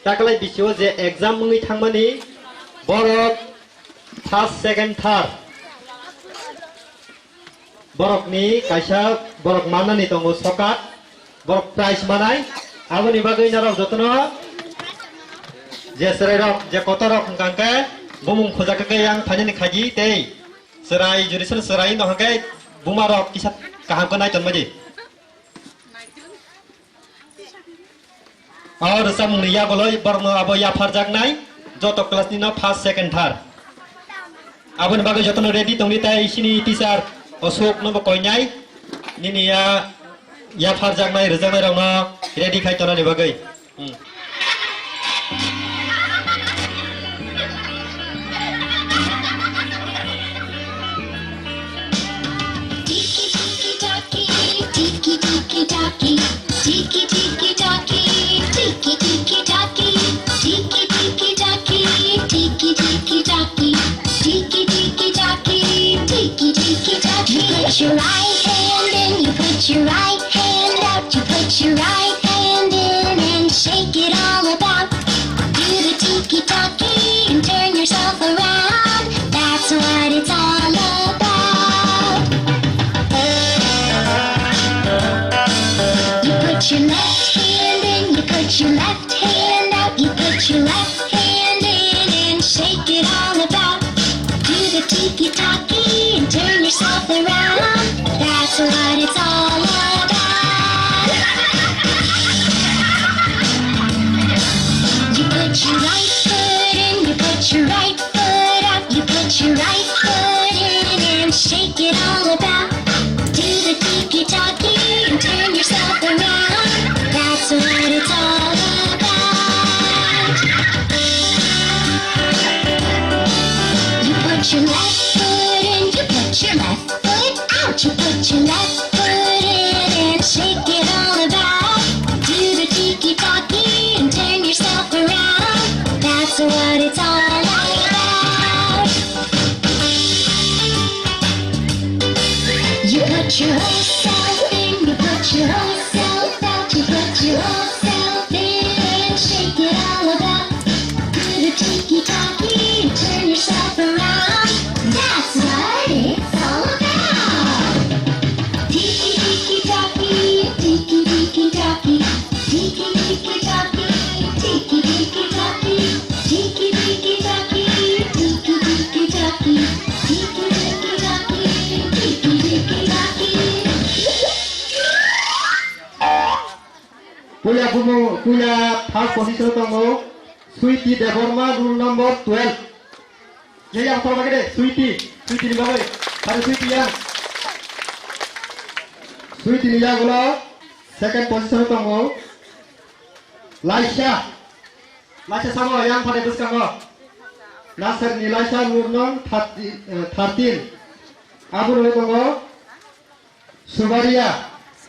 taklai bisiwa je exam mungui thangmani borok first second third borok ni kaisa borok manani tongo sokat borok prize manai aboni bagai narok jotono je serai rok je kota rok ngangke bumung khojak ke yang thani khagi tei serai jurisan serai no hangke buma rok kisat kaham ko nai tonmaji aur sam niya boloi barno abo ya farjak nai joto class ni no first second third aboni bagai jotono ready tongni tai sini teacher osok no koinai nini ya farjak nai rezak nai rong ready khai tona ni bagai Tiki tiki taki, tiki tiki taki, tiki tiki taki, tiki tiki taki, tiki tiki taki, tiki tiki taki, tiki tiki taki. You put your right hand in, you put your right hand out, you put your right hand in and shake it all about. Do the tiki taki and turn yourself around. That's what it's all about. Put your left hand in, you put your left hand out, you put your left hand in and shake it all about. Do the tiki taki and turn yourself around. That's what it's all about. You put your right foot in, you put your right foot out, you put your right foot in and shake it all about. Do the tiki taki and turn yourself around. That's what it's all about. You put your left foot in, you put your left foot out, you put your left foot in and shake it all about. Do the tiki taki and turn yourself around. That's what it's all about. You put your whole self in, you put your whole self out, you put your whole self in and shake it all about. Do the tiki punya first position tongo Sweetie Deborma rule number 12 ya yang pertama gede Sweetie ni bagai hari Sweetie ni ya gula second position tongo Laisha sama yang pada bus kango Nasir ni Laisha rule number 13 Abu rule tongo Subaria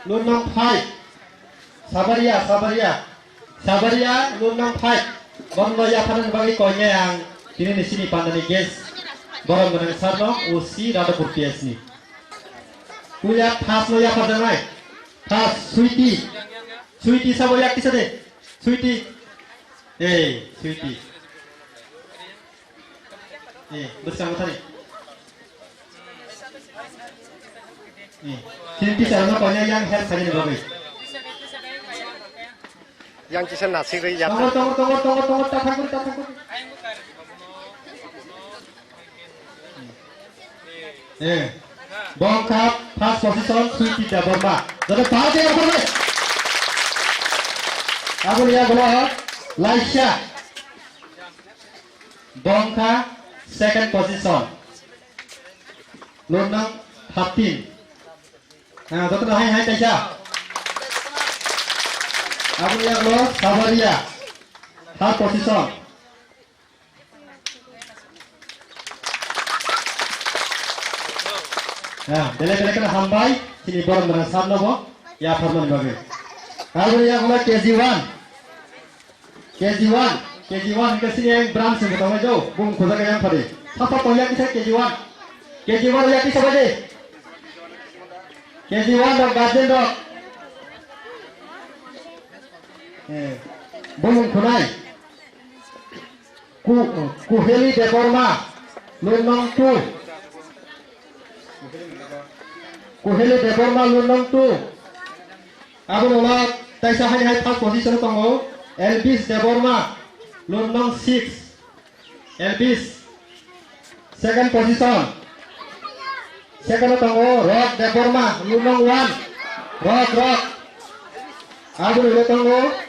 rule number 5 Sabaria rule number 5 Bondo ya panen bagi konya yang ini di sini pandani guys Boron dengan sarno usi rada purpias ni punya pas lo ya pada naik pas Sweetie Sabaria kisah deh Sweetie Sweetie bersama tadi sini kisah konya yang help saja nih bagai yang kisah nasi ya tunggu takangkur bongkap pas position Sweetie Deborma jadi tahu dia apa nih aku lihat bola Laisha bongkap second position Lunang 13 nah dokter hai Laisha aku lihat lo Sabaria third position nah bela kena hambai sini boron dengan sarno bo ya farman bagai aku lihat lo KG1 ke sini yang branch yang pertama jauh bung khoda ke yang pada apa kau yang kisah KG1 yang kisah baje KG1 dok garden dok Bung Kunai Kuheli Deborma Lunong 2 Kuheli Deborma Lunong 2 Aku nolak Taisa hanya first position tongo Elvis Deborma Lunong 6 Elvis second position second tongo Rock Deborma Lunong 1 Rock Aku nolak tongo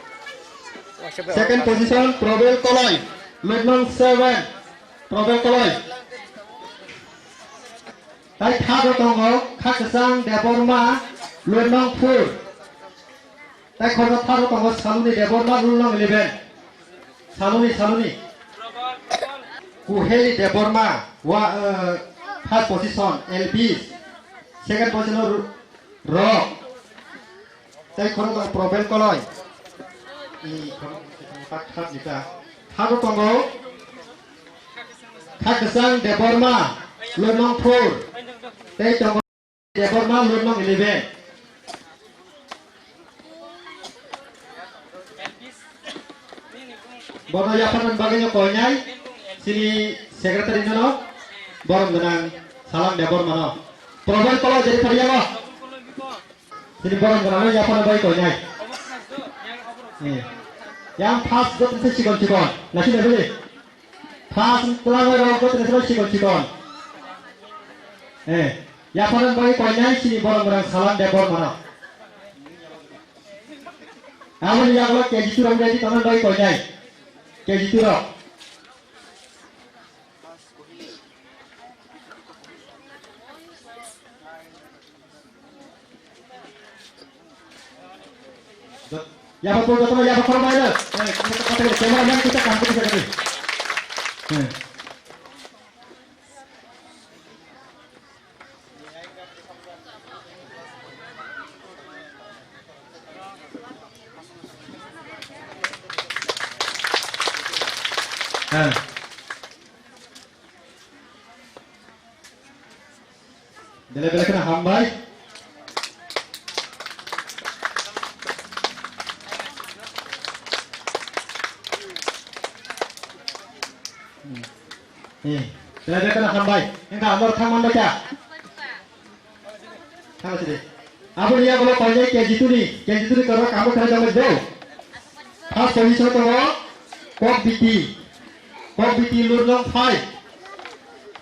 second position Probel Koloi Lunong 7 Probel Koloi Tai third tongo Khakasang Deborma Lunong 4 Tai khorba third tongo Saluni Deborma Lunong 11 Saluni Kuheli Deborma third position Elvis second position Rock Tai khorba Probel Koloi Haru tongo Khakasang Deborma Lunong 4 Tei tongo Deborma Lunong 11 Bono yapanan bagainya konyai sini sekretari nono borom dengan salam Deborma no Probel kalau jadi karya lo sini borom dengan yapanan bagai konyai yang pas got itu cikon nasi dulu pas pelanggar orang got itu cikon yang paling baik konyai sini borong salam Deborma no amun yang lo kayak gitu orang jadi taman baik konyai kayak gitu lo ya betul ya betul mana kita kamera yang kita kampung bisa tadi Bela-bela kena hambai bela-bela kena hambai enggak amor thaman baca thaman sini abu dia kalau panjai kayak gitu nih kalau kamu kena jangan jauh pas position to Kok BT Lunong 5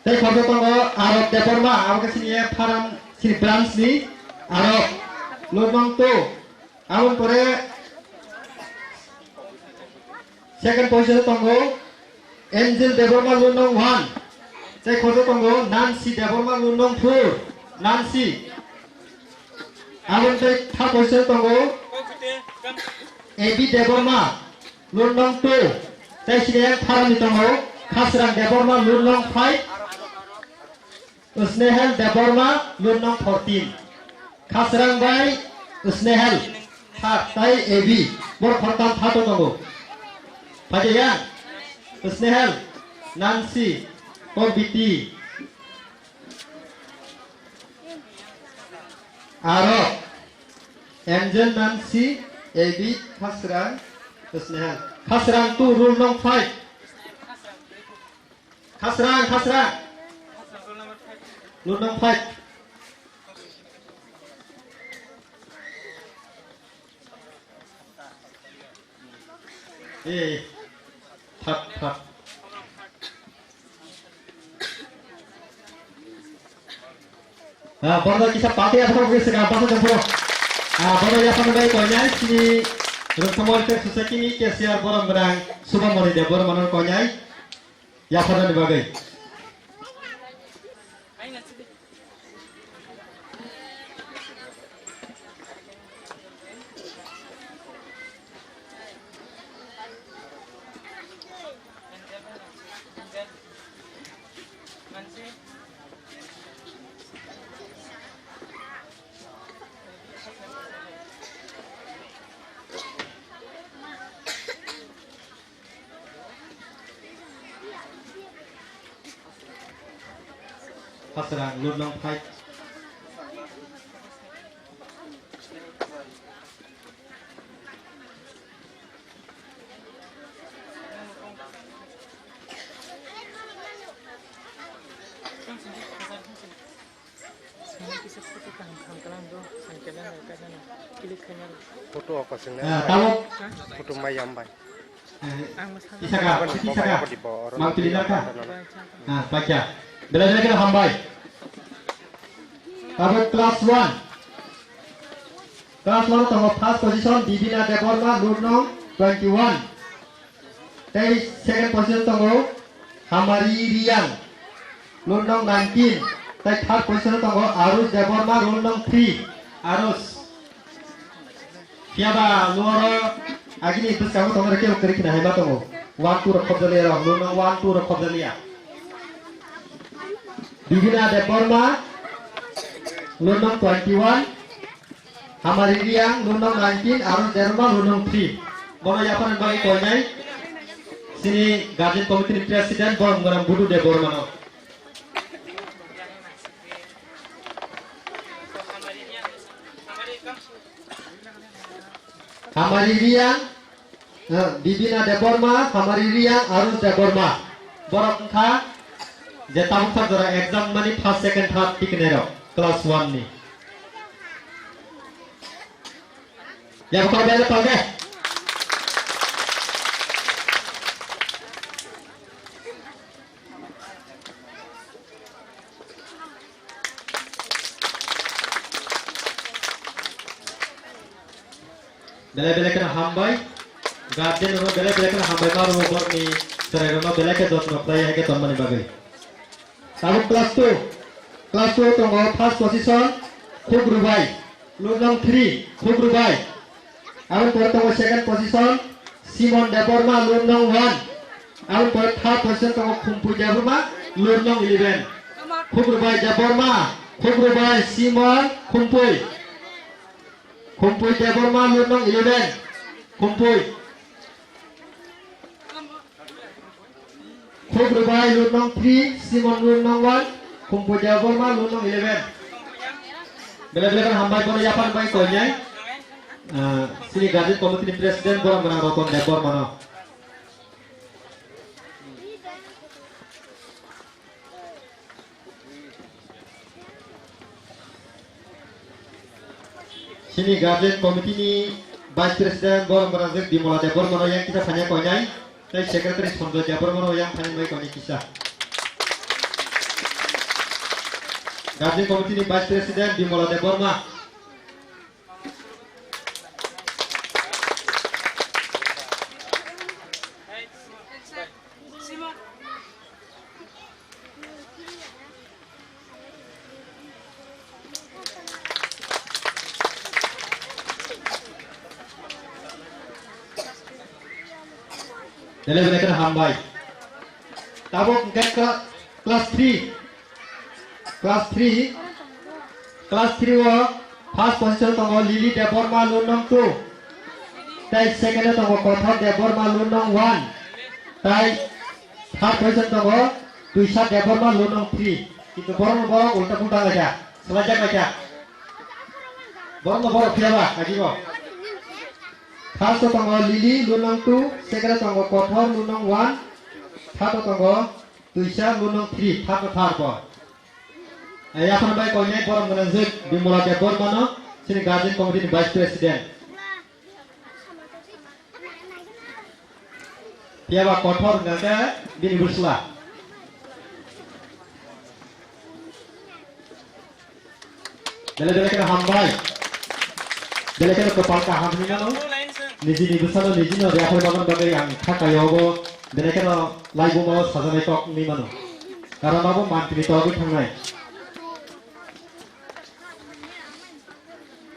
Tadi kalau tunggu Arab Deborma, aku kesini ya param sini branch ni Arab Lunong 2, aku pore second position tongo Angel Deborma Lunong 1 tei khojo tongo Nancy Deborma Lunong 2 Nancy abon tei third position tongo AB Deborma Lunong 2 tei sini yang tharani tongo Khasrang Deborma Lunong 5 Snehal Deborma Lunong 14 Khasrang by Snehal third tai AB bor khortam third tongo Paje ya Snehal Nancy Kobiti Aro Angel Nancy AB Khasrang Snehal Khasrang 2 rule nong 5 Khasrang rule nong 5 Thap Bordo kisah pati apa kau kisah apa tu jempol Bordo ya pandai konyai sini Rumah ke society ni kesiar borong berang Subah mori dia borong manon konyai Ya pandai dibagai Khasrang Lunong 5 Foto apa sih? Tahu Foto mayam bay. Isaka Mang Pilina ka baca bela-bela kita hambai Tahu class 1 tunggu first position Divina Deborma Lunong 21 tei second position tunggu Hamari Rian Lunong 19 tei third position tunggu Arus Deborma Lunong 3 Arus Siapa luar agini terus kamu tunggu rekam kerikina hebat tunggu 1-2 rekam dalia Lunong 1-2 rekam dalia Divina Deborma Lunong 21 Hamari Rian Lunong 19 Arus Deborma Lunong 3 Bono yapan bagi konyai sini Guardian Committee President Bom Ngarang Budu Deborma no Hamari Rian Divina Deborma Hamari Rian Arus Deborma Borok kha je tamu dora exam mani first second third tiknero class 1 ni ya kau bela pakai bela kena hambai guardian ro bela kena hambai maru bor ni serai ro bela ke dot no play ke ton mani bagai Tahu class 2 tunggu first position Khugrubai Lunong 3 Khugrubai Awal tunggu second position Simon Deborma Lunong 1 Awal third position tunggu Khumpu Deborma Lunong 11 Khugrubai Deborma Khugrubai Simon Khumpuy Deborma Lunong 11 Khumpuy Khugrubai Lunong 3 Simon Lunong 1 Khumpuy Deborma Lunong 11 bela-bela kan hambai kono yapan bai konyai sini Guardian Committee President borang menang roton Deborma no sini Guardian Committee ni Vice President borang menang di Mola Deborma no yang kita hanya konyai tei Secretary Sondo Deborma no yang hanya bai konyai kisah Guardian Committee ni Vice President di Mola Deborma Dele bele kena hambai. Tabok ke kelas 3. Kelas 3 wo first position tongo Lily Deborma Lunong 2. Tai second tongo Kothor Deborma Lunong 1. Tai third position tongo Tuisha Deborma Lunong 3. Itu borong ulta pulta aja. Selajak aja. Borong piaba aji bo. First tongo Lily Lunong 2, second tongo Kothor Lunong 1, third tongo Tuisha Lunong 3, third bo. Ayah baik kau nyai borong menanjut Bimula Debor mana sini Guardian Committee Vice President. Piaba Kothor nanda bini bersela. Dele kena hambai. Dele kena kepal kaham ni nano. Niji ni besar niji no dia kalau bagan bagai yang kakai ogo. Dele kena laibu mau sasamai tok ni mano. Karena babu mantri tok itu hangai.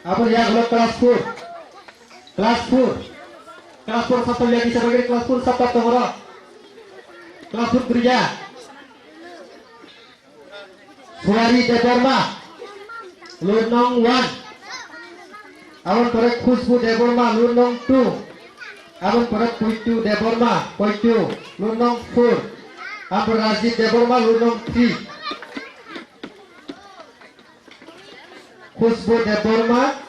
Apa yang belum kelas 4 satu lagi sebagai kelas 4 satu tengora kelas 4 kerja Suari Deborma Lunong 1 awan korek Khusbu Deborma Lunong 2 awan korek Puitu Deborma Puitu Lunong 4 awan Razid Deborma Lunong 3 Khusbu Deborma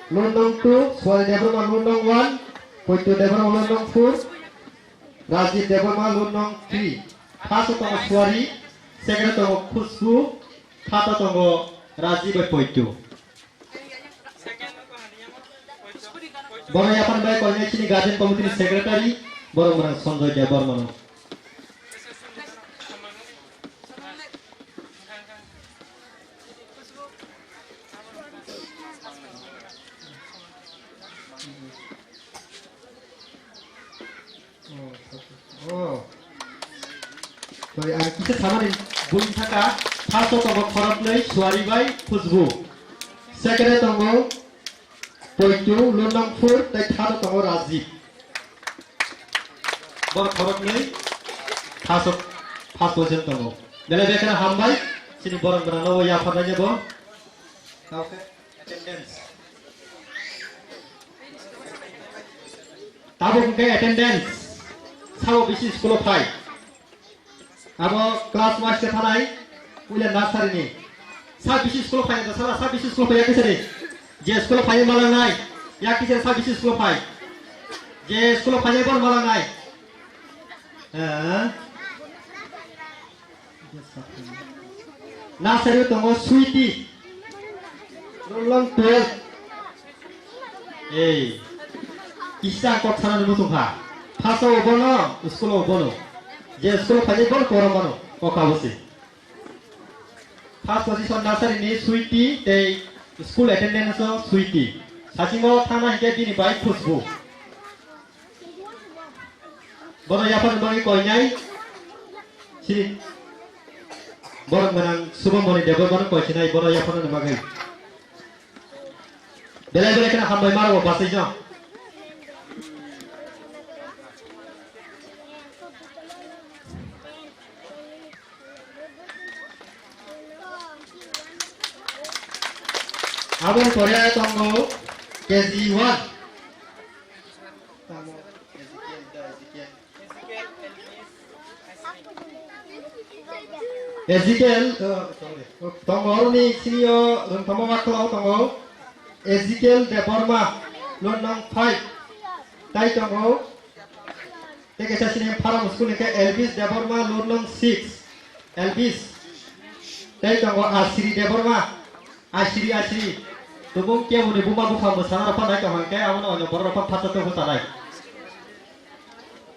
Lunong 2, Suari Deborma Lunong 1, Puitu Deborma Lunong 4, Razid Deborma Lunong 3. First tongo Suari, second tongo Khusbu, third tongo Razid Puitu. Borong yapan baik kolnya sini Guardian Committee Secretary, borong merang Sonjoy Deborma. Kita sama nih bun thaka first tongo Khorot nei Suari bai Khusbu second tongo Puitu Lunong 4 tai third tongo Razid bor Khorot nei first position tongo dele bekana hambai sini borong berano ya faranya bo oke attendance tabung ke attendance sao bisi school of high abo kelas mas ke thanai punya nursery ni sa bisi school of high da sa bisi school of high kisare je school of high malang nai ya kisare sa bisi school of high je school of high bon malang nai nursery tongo Sweetie Lunong 12 isa kok sanan musungha Paso obono, school obono. Je school phase bon koromano, kokabose. First position nursery ni Sweetie, te school attendance Sweetie. Sachimo thana hike dini bai Khusbu. Bono yapan bagi koinai. Sini. Bono menang subang boni debor bono koinai bono yapan bagi. Bela kena hambai maro basaijo. Abang Korea tongo KG1 Ezekiel tongo ni sinio tongo maklo tongo Ezekiel Deborma Lunong 5 tai tongo teke sini param school ke Elvis Deborma Lunong 6 Elvis tai tongo Asri Deborma Asri tubung kia muni buma buka mesana apa naik kamang ke awan onyo bor apa pata tu hutan naik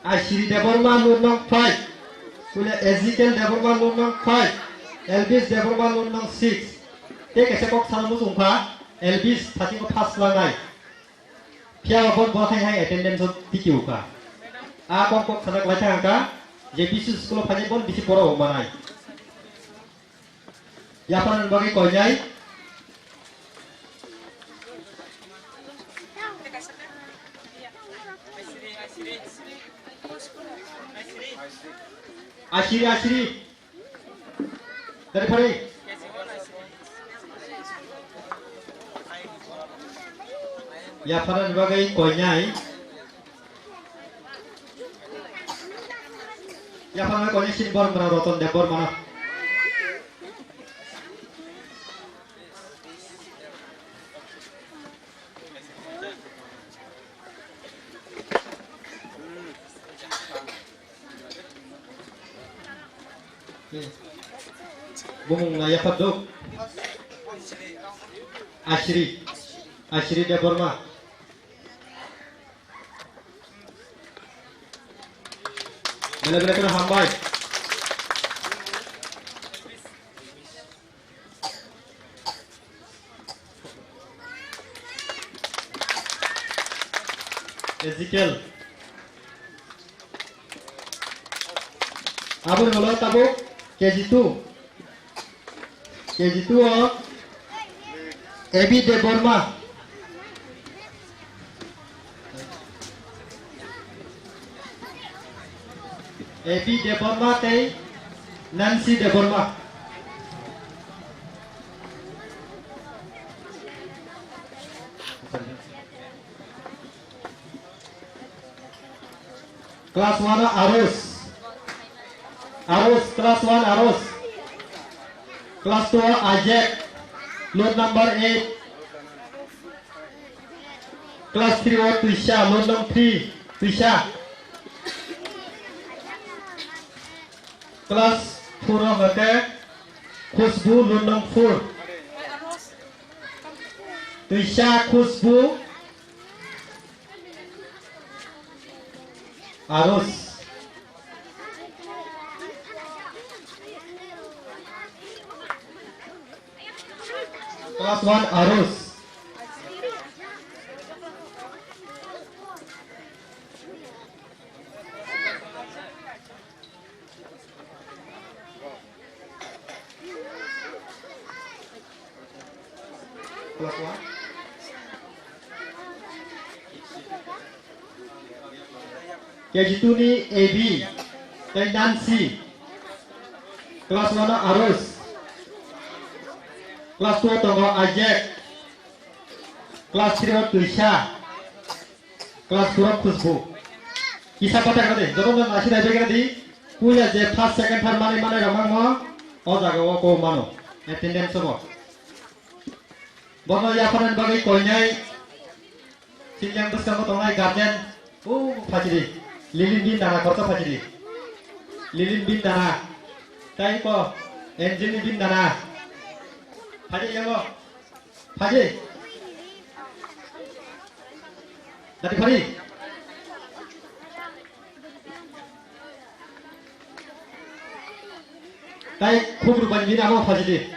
Asri Deborma Lunong 5 kule Ezekiel Deborma Lunong 5 Elvis Deborma Lunong 6 te kese kok sana musung pa Elvis tadi ko pas langai pia bon bo hai attendance tikiu ka a kok sana kelacang ka je bisu school phane bon bisi poro manai ya panan bagi konyai Asiri. Dari Pari. Ya para sebagai konyai. Ya para konyai sinbor mana roton debor mana. Bumung na yapat dok. Asiri dia Burma. Bela kena hambai. Ezekiel. Abur holo tabuk KG2 Ebi de Burma. Ebi de Burma tei Nancy de Burma. Kelas 1 Arus kelas 1 Arus. Kelas 2 Ajek load number 8. Kelas 3 Tuisha load number 3 Tuisha. Kelas 4 Mate Khusbu load number 4 Tuisha Khusbu Arus. Kelas 1 Arus. Kelas 1 KG2 ni AB dan Nancy. Kelas 1 Arus. Kelas 2 Tonggo Ajek. Kelas 3 Tuisha. Kelas 2 Khusbu. Kisah kata kata jodoh dan nasi dah jaga di kuya je first second third mana ramang mo o jaga o ko mano attendance semua. Bono ya panen bagi konyai sinjang bus kamu tongai guardian fajri lilin bin dana korto fajri lilin bin dana tai ko engine bin dana fajri yang mo fajri tadi fajri tai खूब रुपये bin amo fajri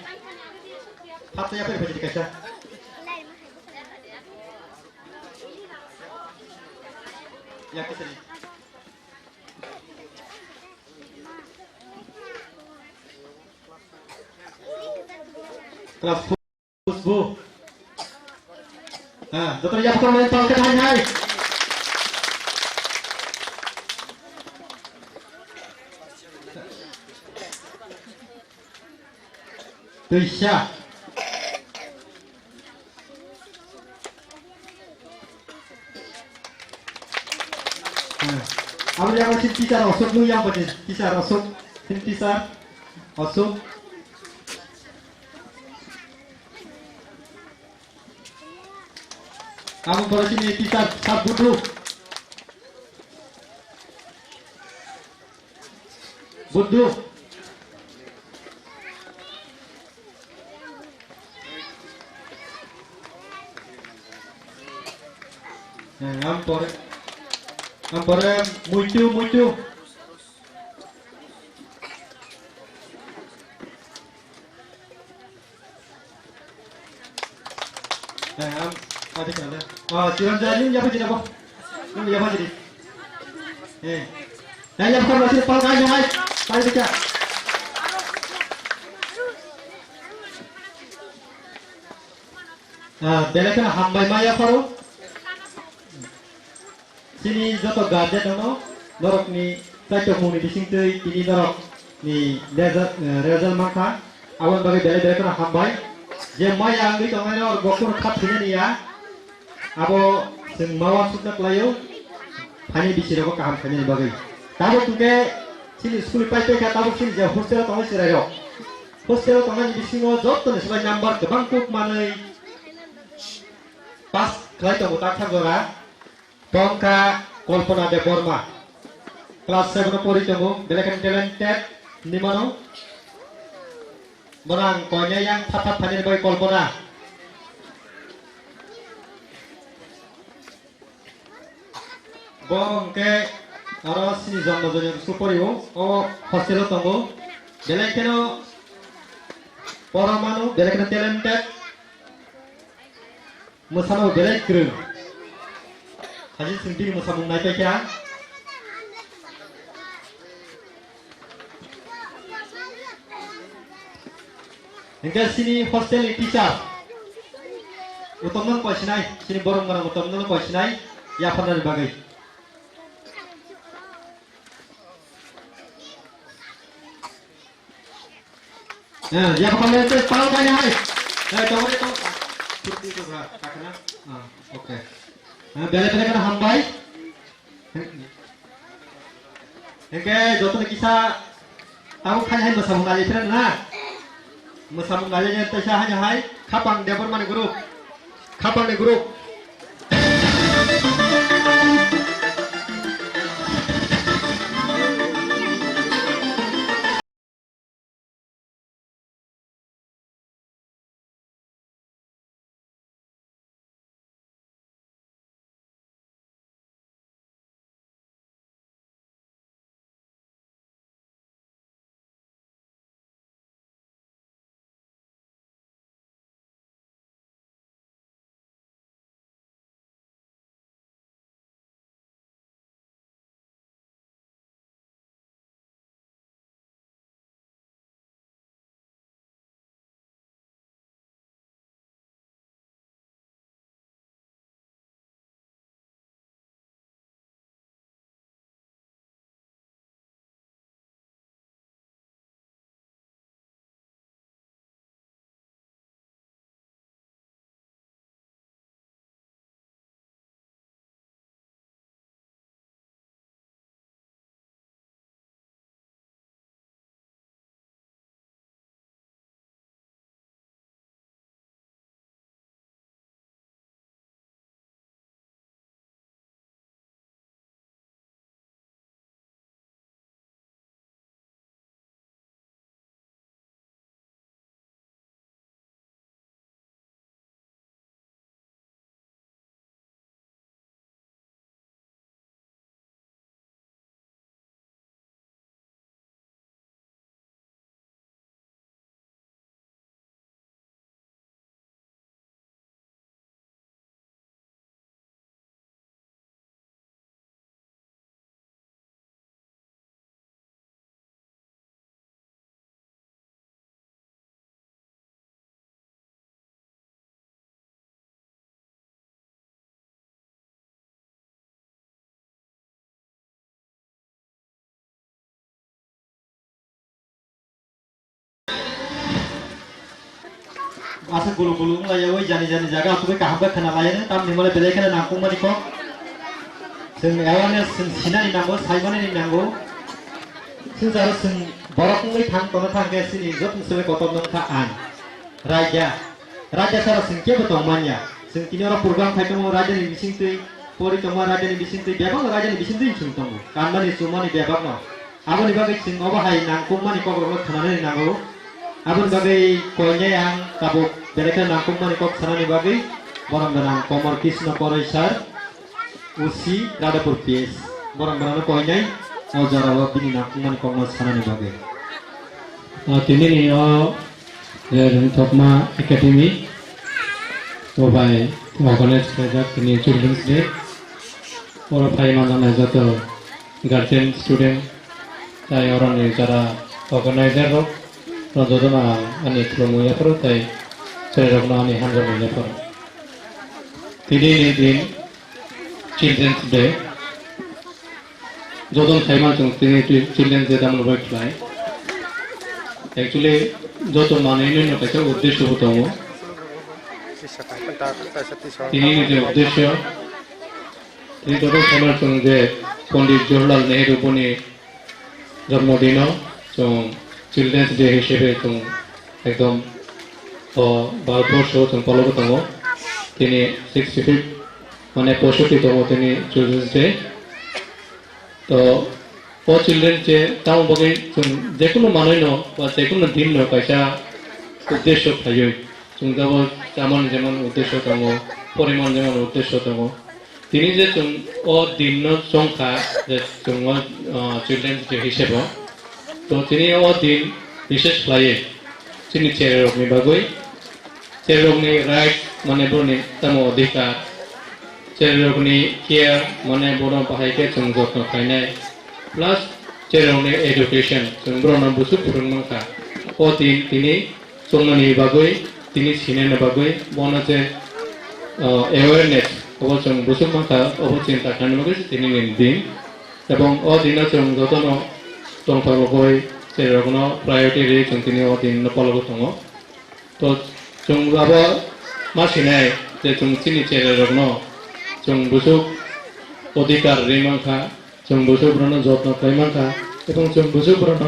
hati apa fajri kaisa ya kesini kelas Khusbu. Nah, dokter ya pokoknya mental ke hai. Tuisha. Aku yang masih teacher Osok lu yang pada teacher Osok, teacher Osok. Kamu pada sini teacher Sabudru. Budru. Ampore muitu. Ada kana. Ciranjani apa jadi apa? Ini apa jadi? Nanya bukan masih pal kaya hai. Kaya baca. Nah, bela kana hambai maya paro. sini joto garden dong norok ni taito muni bisingtui ini norok ni rezal mangka awan bagi bele kana hambai je mai angli tongai nor gokur khat hine ni ya abo sing mawa sutna klayo pani bisiro ko kaham khani bagi tabo tuke sini school pai ka tabo sini je hostel tongai sirai ro hostel tongai bisingo joto ni sebai number kebang kuk manai pas kelai to utak thagora tongka Kolpana de Borma kelas 7 pori tunggu belekan talented ni mano menang konya yang tapat panen boy Kolpana bong ke aro sini jomno jonya suporiu o hostel tunggu belekeno Poramanu belekan talented musano belek kru Haji sendiri musabung naik ya. Hingga sini hostel teacher. Utamnya kau sinai, sini borong mana utamnya kau sinai, ya pernah dibagai. Nah, ya kepala itu tahu kan ya? Nah, coba itu. Seperti itu berapa? Kakaknya? Oke. Bele-bele kana hambai. Engke joto kisah tahu kan hai masabung ngali tren na. Masabung ngali nya tesa hanya hai kapang debor mane grup. Kapang de grup. Asa gulu-gulu mulai woi jani-jani jaga aku kaham kena layan tam ni mulai belai kena nangkung mani kok sing awane sing sina ni nanggo saimane ni nanggo sing jaro sing borok mulai thang tono thang ke sini jot musle kotom nang kaan raja sara sing ke betong manya sing kini ora purgang khai tong raja ni bising tui pori tong raja ni bising tui bebang raja ni bising tui sing tong kanda ni suma ni bebang no abo ni bagai sing oba hai nangkung mani kok ro thana ni nanggo abon bagai konya yang kabuk mereka nangkung mani kok sana ni bagai borang benang komor Krishna Koraisar usi rada purpies borang benang konya ojarawa bini nangkung mani kok sana ni bagai tini ni dari Tokma Academy by organized by the Children's Day orang pai mana jatuh guardian student saya orang ni cara organizer roh Rodo na ani promo ya pro tai saya rokna ani hangar ya pro. Today is in Children's Day যতন সাইমান जों তিনি children যে দাম লয় fly actually যত মানেনি না তাকে উদ্দেশ্য হতো Sisa tayo pentar, tayo sa tiso. তিনি যে উদ্দেশ্য তিনি যতন সাইমান जों যে পণ্ডিত জওহরলাল নেহেরু বনি জন্মদিন जों চিলড্রেন্স ডে হিসেবে जों একদম ভারতবর্ষ जों পালন করতাম তিনি 65 মানে 65তম তিনি চিলড্রেন্স ডে তো ও চিলড্রেন যে তাও বগে যে কোনো মানুষ বা যে কোনো দিন কাইসা উদ্দেশ্য থাকবে जों যাব যেমন যেমন উদ্দেশ্য দङ পরিমাণ যেমন উদ্দেশ্য দङ তিনি যে ও দিন সংখ্যা যে जों চিলড্রেন ডে হিসেবে তো তিনি ও দিন বিশেষ লায়ে চিনি চেরোগনি বাগৈ চেরোগনি রাইট মানে বনি তম অধিকার চেরোগনি কেয়ার মানে বড় বাহাইকে जों যত্ন খাইনাय প্লাস চেরোগনি এডুকেশন जों ব্রণ বুসু ফুরংমাখা ও দিন তিনি চংনি বাগৈ তিনি সিনেন বাগৈ বনাতে অ্যাওয়ারনেস ও जों বুসু মাখা ও চিন্তা খাইনাय তিনি দিন এবং ও দিন जों যতন দংথাগৈ চেরোগনো প্রায়োরিটি রে जों তিনি ও দিন পালগো দङ তো जों আবা মাসিনাय যে जों চিনি চেরোগনো जों বুসু অধিকার রেমাখা जों বুসু ব্রণ যত্ন খাইমাখা এবং जों বুসু ব্রণ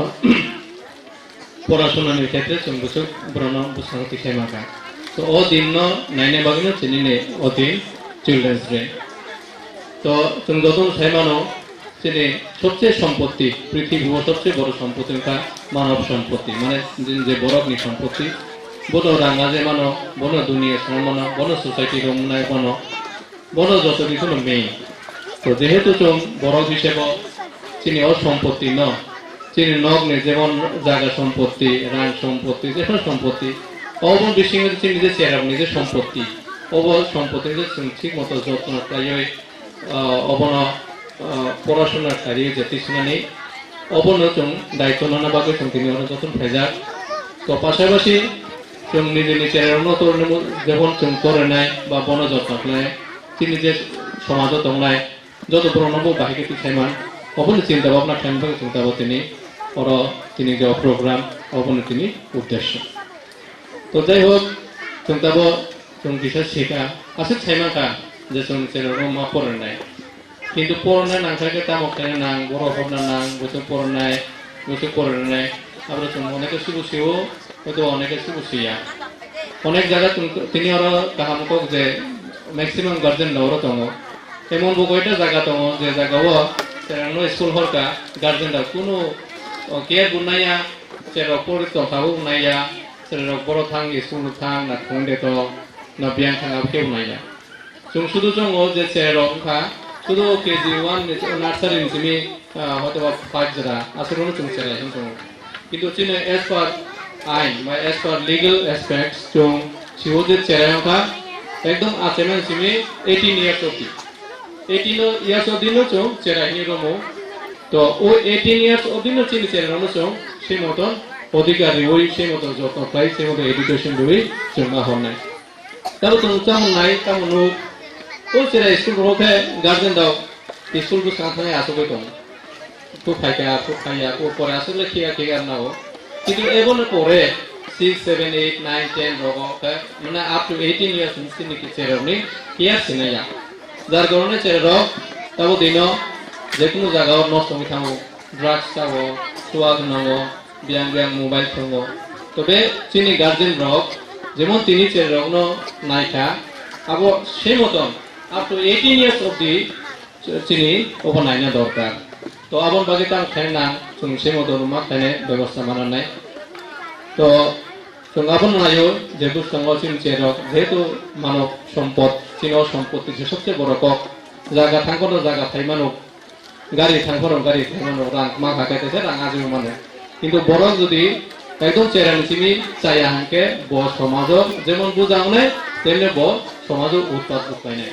পড়াশোনার ক্ষেত্রে जों বুসু ব্রণ বুসাংতি খাইমাখা তো ও দিন নাইনে বাগিনো চিনিনে ও দিন চিলড্রেন্স ডে তো जों যতন সাইমানো চিনি সবচেয়ে সম্পত্তি পৃথিবীর সবচেয়ে বড় সম্পত্তি মানব সম্পত্তি মানে যে বড়নি সম্পত্তি বড় রাঙা যে মানো বড় দুনিয়া সমানো বড় সোসাইটি রমনায় বনো বড় যত কিছু মেইন তো যেহেতু जों বড় হিসেবে চিনি ও সম্পত্তি ন চিনি নগ্নে যেমন জায়গা সম্পত্তি রান সম্পত্তি যেসব সম্পত্তি অব বেশি চিনি যে চেরাব নিজের সম্পত্তি অব সম্পত্তি যে ঠিক মতো যত্ন তাই অবন পড়াশোনার কারি যেতে শুনানি অবন जों দায়িত্ব নানা বাকে जों তিনি যতন ফেজাক তো পাশাপাশি जों নিজে চেরানো তো যেমন जों করে নাই বা বন যত্ন নাই তিনি যে সমাজ দংনায় যত প্রণব বাহিকে পিছাইমান অবনি চিন্তা ভাবনা খাইনভাবে চিন্তা তিনি ওর তিনি যে প্রোগ্রাম অবনি তিনি উদ্দেশ্য তো যাই হোক চিন্তাব जों বিশেষ শিখা আছে ছাইমাকা যে जों চেরানো মা পড়ে নাই কিন্তু পড়নে নাংখাকে তাম অখানে নাং বড় হবনা নাং বসে পড়নায় বসে পড়নায় আবার जों অনেকে সুবুসিও হয়তো অনেকে সুবুসিয়া অনেক জায়গা তিনি ওর কাহামক যে ম্যাক্সিমাম গার্জেন নর দङ এমন বগৈটা জায়গা দङ যে জায়গাও সেরানো স্কুল হরকা গার্জেনরা কোনো কেয়ার বুনাইয়া সেরা পড়িত খাবো বুনাইয়া সেরা বড় থাং স্কুল থাং না খুঁড়ে তো না বিয়ান থাঙাবো কেউ নাইয়া जों শুধু दङ যে সেরংখা শুধু কেজি 1 নার্সারি নিমি হয়তো 5 জরা আসলে जों সেরাইন दङ কিন্তু চিনে এস পার আইন বা এস পার লিগ্যাল অ্যাসপেক্টস जों সিও যে সেরংখা একদম আচেমেন সিমি 18 ইয়ার্স অবধি 18 ইয়ার্স অবধি जों সেরাইনি রমো তো ও 18 ইয়ার্স অবধি চিনি সেরানো जों সেই মতন অধিকারী ওই সেই মতন যত্ন পাই সেই মতন এডুকেশন দই जों না হনাই তারপর जों চামন নাই কামন ও সেরা স্কুল রোখে গার্জেন দাও স্কুল বু সাথে আসবে দङ তো ফাইয়া ও পরে আসলে খিয়া নাও কিন্তু এবনে পরে 6 7 8 9 10 রোগকে মানে আপ টু 18 ইয়ার্স সিনি কি সেরনি কিয়া সিনায়া যার কারণে রোগ তাও দিন যে কোনো জায়গায় নষ্ট হয়ে থাকো ড্রাগস খাবো সুয়াগ নাও বিয়াং বিয়াং মোবাইল থাকো তবে চিনি গার্জেন রোগ যেমন তিনি রোগ নাইখা আবো সেই মতন আপ টু 18 ইয়ার্স অবধি চিনি ওপর নাইনা দরকার তো আবার বাকি তার খাই না जों সেই মতো রুমা খাইনে ব্যবস্থা মানা নাই তো जों আবার নাইও যে বুঝতাম চিনি চেরক যেহেতু মানব সম্পদ চিনি সম্পত্তি যে সবচেয়ে বড় কক জায়গা থাকনো জায়গা থাই মানুষ গাড়ি থাকনো গাড়ি থাই মানুষ রাং মা খাইতেছে রাং আজিও মানে কিন্তু বড় যদি একদম চেরানি চিনি চাইয়া হাঁকে ব সমাজ যেমন বুঝাওনে তেমনি ব সমাজ উৎপাদ বুঝাই নাই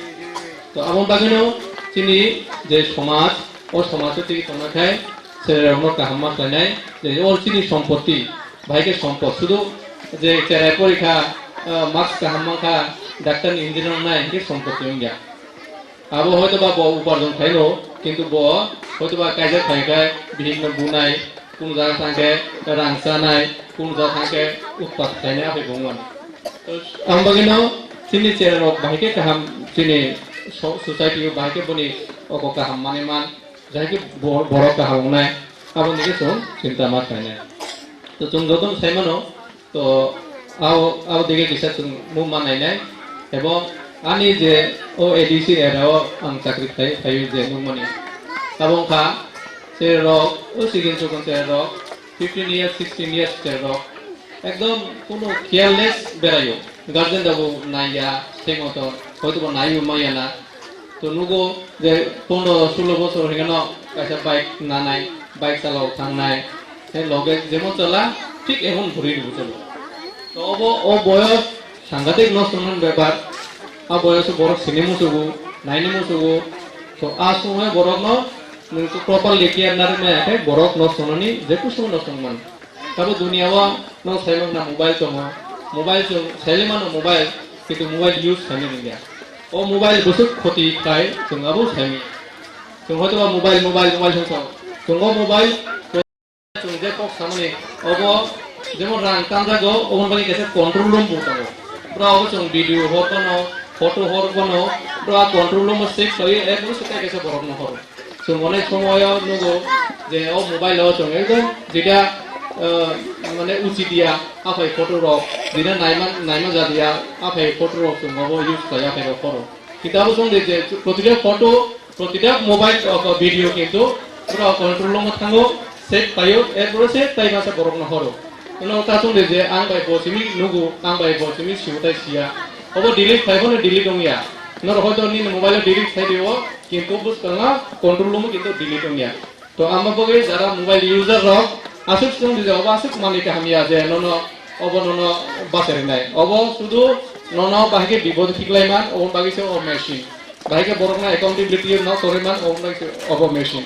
তো আমার বাগিনেও চিনি যে সমাজ ও সমাজ থেকে তোমরা খায় সেরকম কাহাম্মা খাই নাই যে ওর চিনি সম্পত্তি ভাইকে সম্পদ শুধু যে চেরাই পরীক্ষা মার্কস কাহাম্মা খা ডাক্তার ইঞ্জিনিয়ার নাই কি সম্পত্তি হইয়া আবো হয়তো বা উপার্জন খাইলো কিন্তু ব হয়তোবা কাজে থাকে বিভিন্ন বুনাই কোন জায়গা থাকে রাংসানাই কোন জায়গা থাকে উৎপাদ খাইনাय आफैगौमोन आमबागिनो सिनि चेरक बाहायके गाहाम सिनि सोसाइटी बाहायके बनि अको गाहाम माने मान जायके बरक गाहामनाय आबोनि गेसो चिंता मा खायनाय तो जों जतन सायमानो तो आव दिगे किसा जों मु मानायनाय एबं आनि जे ओ एडीसी एराव आं चाकरि थायो जे मु माने आबंखा चेरक ओ सिगिन जोगन चेरक 15 years 16 years चेरक एकदम কোনো কেয়ারলেস বেরাयो গার্জেন দাবো নাইয়া ঠিক মতো হয়তো নাইও মাইয়া না তো নুগো যে 15-16 বছর হয়ে গেল কাছে বাইক না নাই বাইক চালাও থাংনাই সেই লগে যেমন চলা ঠিক এখন ঘুরে দিব চলো তো ও বয়স সাংঘাতিক নষ্টমান ব্যাপার আ বয়স বড় সিনেমা চুগু নাইনি মুচুগু তো আ সময় বড় ন নংসু প্রপারলি কেয়ার না রে বড় নষ্টমানি যে কুসুম নষ্টমান Kalau dunia wa no saya mana mobile cuma mobile cuma saya mana mobile itu mobile use kami ni oh mobile busuk khoti kai cuma abu kami cuma tu mobile cuma mobile cuma je kok sama ni abo যেমন রাংতাম জাগো ওমন বাকি কেসে control room বুতাবো পুরা ও চং video হকনো photo হরকনো পুরা control room set করি একদম সেটা কেসে বড় ন হর সো অনেক সময় নগো যে ও মোবাইল ও চং একদম যেটা মানে উচিত দিয়া আফাই ফটো রক যেটা নাইমান যা দিয়া আফাই ফটো রক চং হবো ইউজ করে আফাই করো কিতাবো চং যে প্রতিটা ফটো প্রতিটা মোবাইল ভিডিও কিন্তু পুরা কন্ট্রোল রুম থাঙ্গো সেট পাইও এরপরে সেট তাই মাসে বড় ন হর Kalau kita tuh deh, angbai bosimi nunggu, angbai bosimi siutai sia. Kalau delete, saya pun delete dong ya. Nor hoto ni mobile delete saya dia, কিন্তু bus karena control room কিন্তু delete dong ya. তো আমরা বলি যারা mobile user rock আসুক সঙ্গ দিতে of আসুক মানে কাহামি আছে নন অব নন বাসের নাই অব শুধু নন বাহিকে বিপদ ঠিকলাই মান অব বাগিছে অব মেশিন বাহিকে বড় না অ্যাকাউন্টেবিলিটি ন করে মান অব বাগিছে অব মেশিন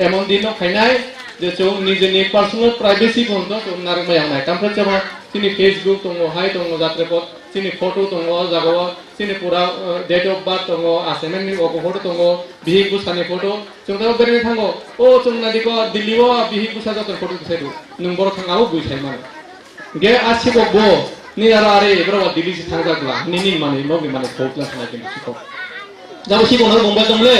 এমন দিনও খাইনাই যে চৌ নিজেনি পার্সোনাল প্রাইভেসি বন্ধ চৌ নারমা ইয়াংনাই তামফ্রে চাবা সিনি ফেসবুক দङ হাই দङ যাত্রেপদ সিনি ফটো দङ জাগাव সিনি পুরা ডেট অফ বার্থ দङ আসাইনমেন্ট অক ফটো দङ বিহিক বুসানি ফটো চৌ তা বেরে থাঙ্গো ও চৌ নাদিক দিল্লিও বিহিক বুসা যত ফটো দিছাইদু নং বড় থাঙ্গাও বুইছাই মানে গে আসিব ব নি আরে এবারে দিল্লি থাঙ্গাগলা নিনি মানে মগি মানে ফোকলা থানা কিন্তু সিকো যাবো সিকোনার Mumbai দংলে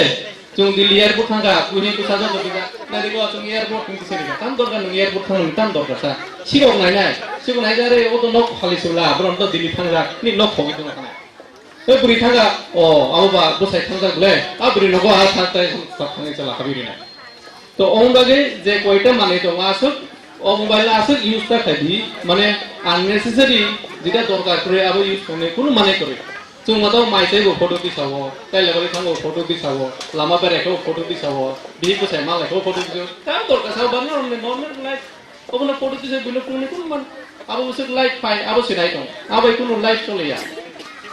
Cung di airport thangga, punya itu saja tu kita. Nanti gua cung airport mungkin sini. Tam dorkan nung airport thang, tam dorkan sa. Sikok nai jare, oh tu nok kali sulah, beron tu Delhi thangga, ni nok hobi tu nak. Beri thangga, oh, awu ba, busai thangga gule, beri nok gua thangga, thangga cala kabiri nai. To orang bagi, je koita mana itu masuk, oh mobile masuk use tak tadi, mana unnecessary, jika dorkan kure, awu use kone, kuno mana kure. Cung atau maisai go foto di sawo, kai level thanggo foto di sawo, lama bereko foto di sawo, bihi ko sai mal ko foto di sawo. Tam dorka sawo banner normal life. Obona foto di sawo bilo kune kun man. Abo usuk life pai, abo sinai tong. Abo ikun life chole ya.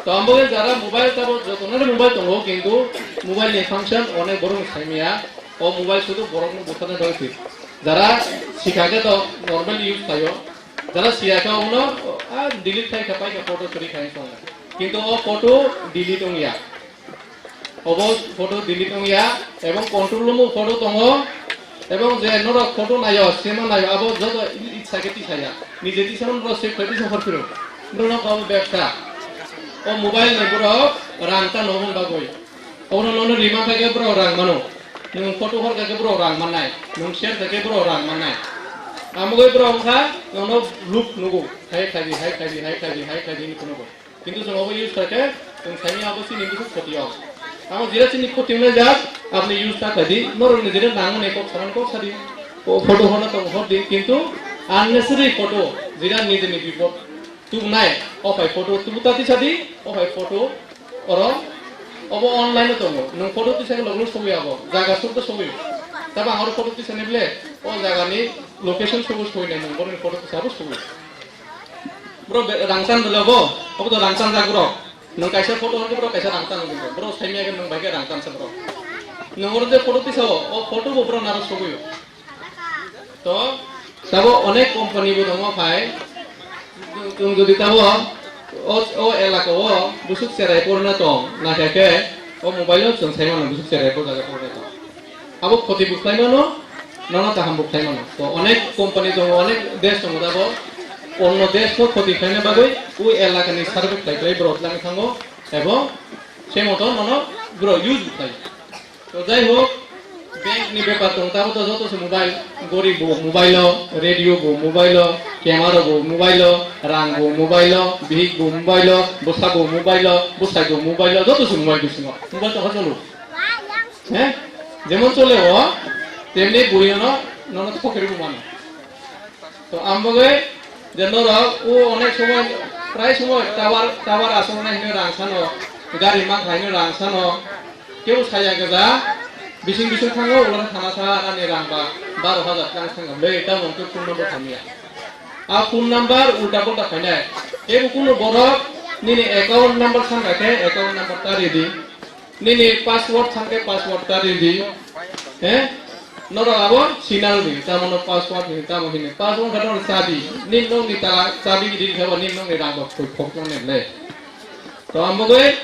To amboge jara mobile tabo jotonare mobile tongo kintu mobile ni function onek borong saimia, o mobile শুধু borong botane doisi. Jara শিখাকে তো normal use tayo. Jara শিয়াকা uno delete khai kapai ka photo chori khai songa. কিন্তু ও photo delete হইয়া of photo delete হইয়া এবং control room photo তঙ্গ এবং যে নর photo নাই সিনেমা নাই আব যত ইচ্ছাকে তিছায়া নিজে তিছান র সেভ করে সফর ফিরো ব্রণ কম ব্যবসা ও মোবাইল নাই বড় রাংটা নহন বাগই ওন নন রিমা থাকে বড় রাং মানো নং ফটো হর থাকে বড় রাং মানাই নং শেয়ার থাকে বড় রাং মানাই আমগই বড় অংখা নন লুক নগো হাই খাবি নি কোনো কিন্তু সব ইউজ করতে তুমি সাইনি অবশ্যই নিবিসক ক্ষতি হবে আমার যেটা চিনি ক্ষতি হলে যাক আপনি ইউজ টা করি নরম নিজের নাম নেই কোক সামান কোক সারি ও ফটো হনা তো হর দিন কিন্তু আননেসেসারি ফটো যেটা নিজে নি বিপদ তুম নাই অফাই ফটো তুম তাতি সাদি অফাই ফটো অর অব অনলাইনে তো নং ফটো তিসাকে লগলো ছবি আবো জায়গা সব তো ছবি তবে আমার ফটো তিসানে বলে ও জায়গানি লোকেশন সব ছবি নাই নং বড় ফটো তিসাবো ছবি bro rangsan dulu bo, apa tuh rangsan jago bro, nung kaisa foto nanti bro kaisa rangsan nanti bro, saya ni akan nung bagai rangsan se bro, nung orang tu foto pisau, oh foto bo bro naras sobo yo, to, tabo onek company bo dong apa, tung jadi tabo, oh elak oh, busuk serai purna tong, nah kayak, oh mobile lo saya mana busuk serai purna jaga purna tong, abo khoti buklaimano nono kaham buklaimano to onek company dong onek desh dong dabo onno desh ko khoti khaine bagoi ui elakani sarve khlai brot lang thango ebo se moto nono bro use buklai to jai hok bank ni ব্যাপার তো তাও তো যত সে mobile গরিব mobile radio গো mobile camera গো mobile রাং গো mobile বিহিক গো mobile বসা গো mobile বসাই গো mobile যত সে mobile দিছ মোবাইল তো হলো হ্যাঁ যেমন চলে ও তেমনি বইনো নন ফকের গো মানে তো আমবগে যে নরা ও অনেক সময় প্রায় সময় টাওয়ার আসনে হিনে রাংসানো গাড়ি মা খাইনো রাংসানো কেউ ছায়া গেদা bising thango ulang thana sa ani rangba 12,000 lang thangam le eta monto phone number thamia a phone number ulta polta khaina e kuno borok nini account number thanga ke account number tari di nini password thangke password tari di nora abo sinal di tamono password ni tamo hini password kadon sabi ninnong ni ta sabi di khabo ninnong ni rangba phokong ne le to amboge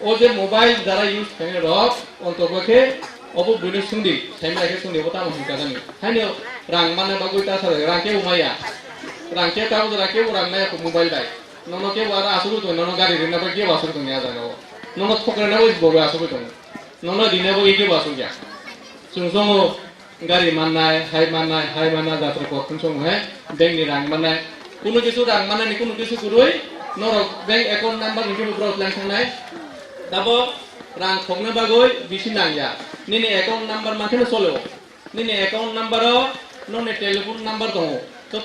o je mobile jara use khaina rok ontobake obo buino sungdi time lagi sungdi obo tamo hingka jani haino rang mana bagoi ta sare rang ke umaya rang ke tahu rang ke urang na ko mobile dai nono ke wara asuru to nono gari rina ba ke wasuru to nya jano nono phokre na bo asuru to nono dina bo ke wasuru ya sungsongo gari manai hai mana jatra ko sungsongo he bank ni rang manai kuno kisu rang mana ni kuno kisu kuroi noro bank account number ni ko bro lang nai dabo rang khogna bagoi bisi nangya nini account number makhino cholo nini account number noni telephone number dongo to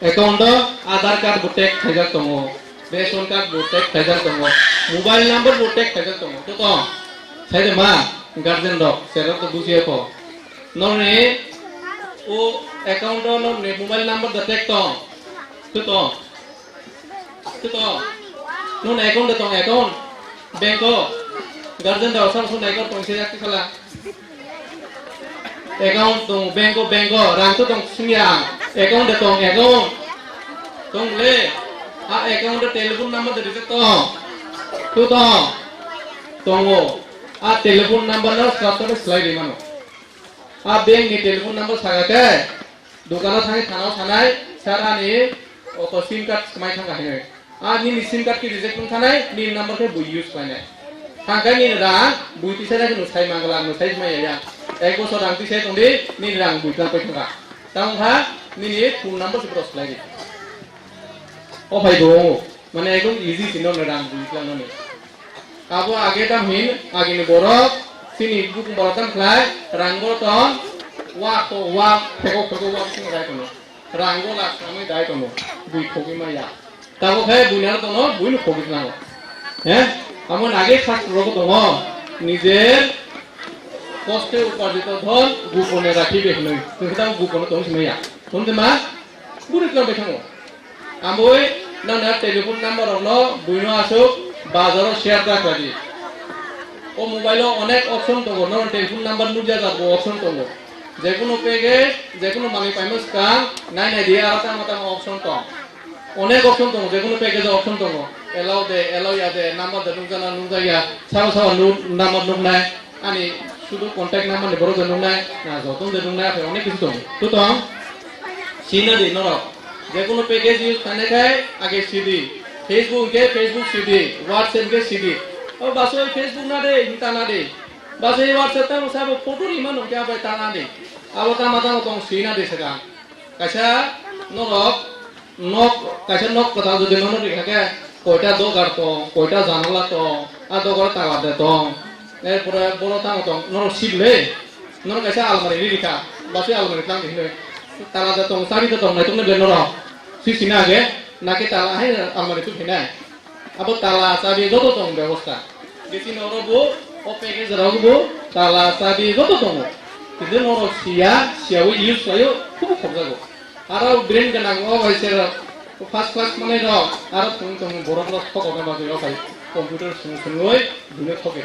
account aadhar card botek thajak dongo ration card botek thajak dongo mobile number botek thajak dongo to saide ma guardian dok sero to busiye ko noni o account no mobile number datek to non account to account bank guardian da osam sun account pongse jakti khala account tong bank rang to tong sumya account de tong le a account de telephone number de to tongo a telephone number na saptore slide mano a bank ni telephone number sagate dukana thangi thana thanai sara ni oto sim card mai thanga hine a ni sim card ki reject thanai ni number ke bu use painai Hangkai ni rang, buiti saya kan usai manggalan usai semua ya. Eko sorang ti saya tunggu ni rang buiti apa itu kak? Tahu kah? Ni phone number seberos lagi. Oh baik dong, mana eko easy sih non rang buiti lah non. Kamu age tam hin, age ni borok, sini buku borokan kelai, ranggo ton, wak, peko wak sini dah itu. Ranggo lah kami dah itu, buiti kogi maya. Tahu kah buina tu no, buina kogi nalo. আমার আগে খাস রোগ দङ নিজের কষ্টে উপার্জিত ধন গোপনে রাখিবে হই তুমি গোপনে দং সিমাইয়া তুমি মা বুড়ি কাম বেথাঙ্গো আমই না টেলিফোন নাম্বার অনো বুইনো আসুক বাজারত শেয়ার রাখবাদি ও মোবাইল অনেক অপশন দङ ন টেলিফোন নাম্বার নুজা যাব অপশন দङ যে কোনো পেগে যে কোনো মামি পাইমস কা নাই দিয়ে আর তা অপশন তো অনেক অপশন দङ যে কোনো পেগে option দङ allow ya de number de nungja ya sawa number nungnai ani শুধু contact number ne boro de nungnai na jotong de nungnai aphe onek kichu dong to sina de noro je kono package use kane khai age cd facebook cd whatsapp ke cd o baso facebook na de hinta na de baso whatsapp ta sabo photo ri mano kya bai ta na de abo ta mata tong sina de sega kaisa nok kaisa nok kata jodi nono ri কয়টা দোকার তো কয়টা জানালা তো আর দোকার টাকা দে তো এরপরে বড় টাকা তো নর শিবলে নর কাছে আলমারি রিখা বাসে আলমারি টাকা দিলে তালা দে তো সারি তো নাই তুমি বেন নর সিসিনা আগে নাকি তালা হে আলমারি তো ফিনা আবার তালা চাবি যত তো ব্যবস্থা বেশি নরবো ও প্যাকেজ রাখবো তালা চাবি যত তো কিন্তু নর সিয়াও ইউজ হয় খুব খুব যাবো আর ব্রেন গানা ও হইছে ফার্স্ট ক্লাস মানে দাও আর তুমি বড় ঠকাবে বাজে ভাই কম্পিউটার শুনুই দুনে ঠকে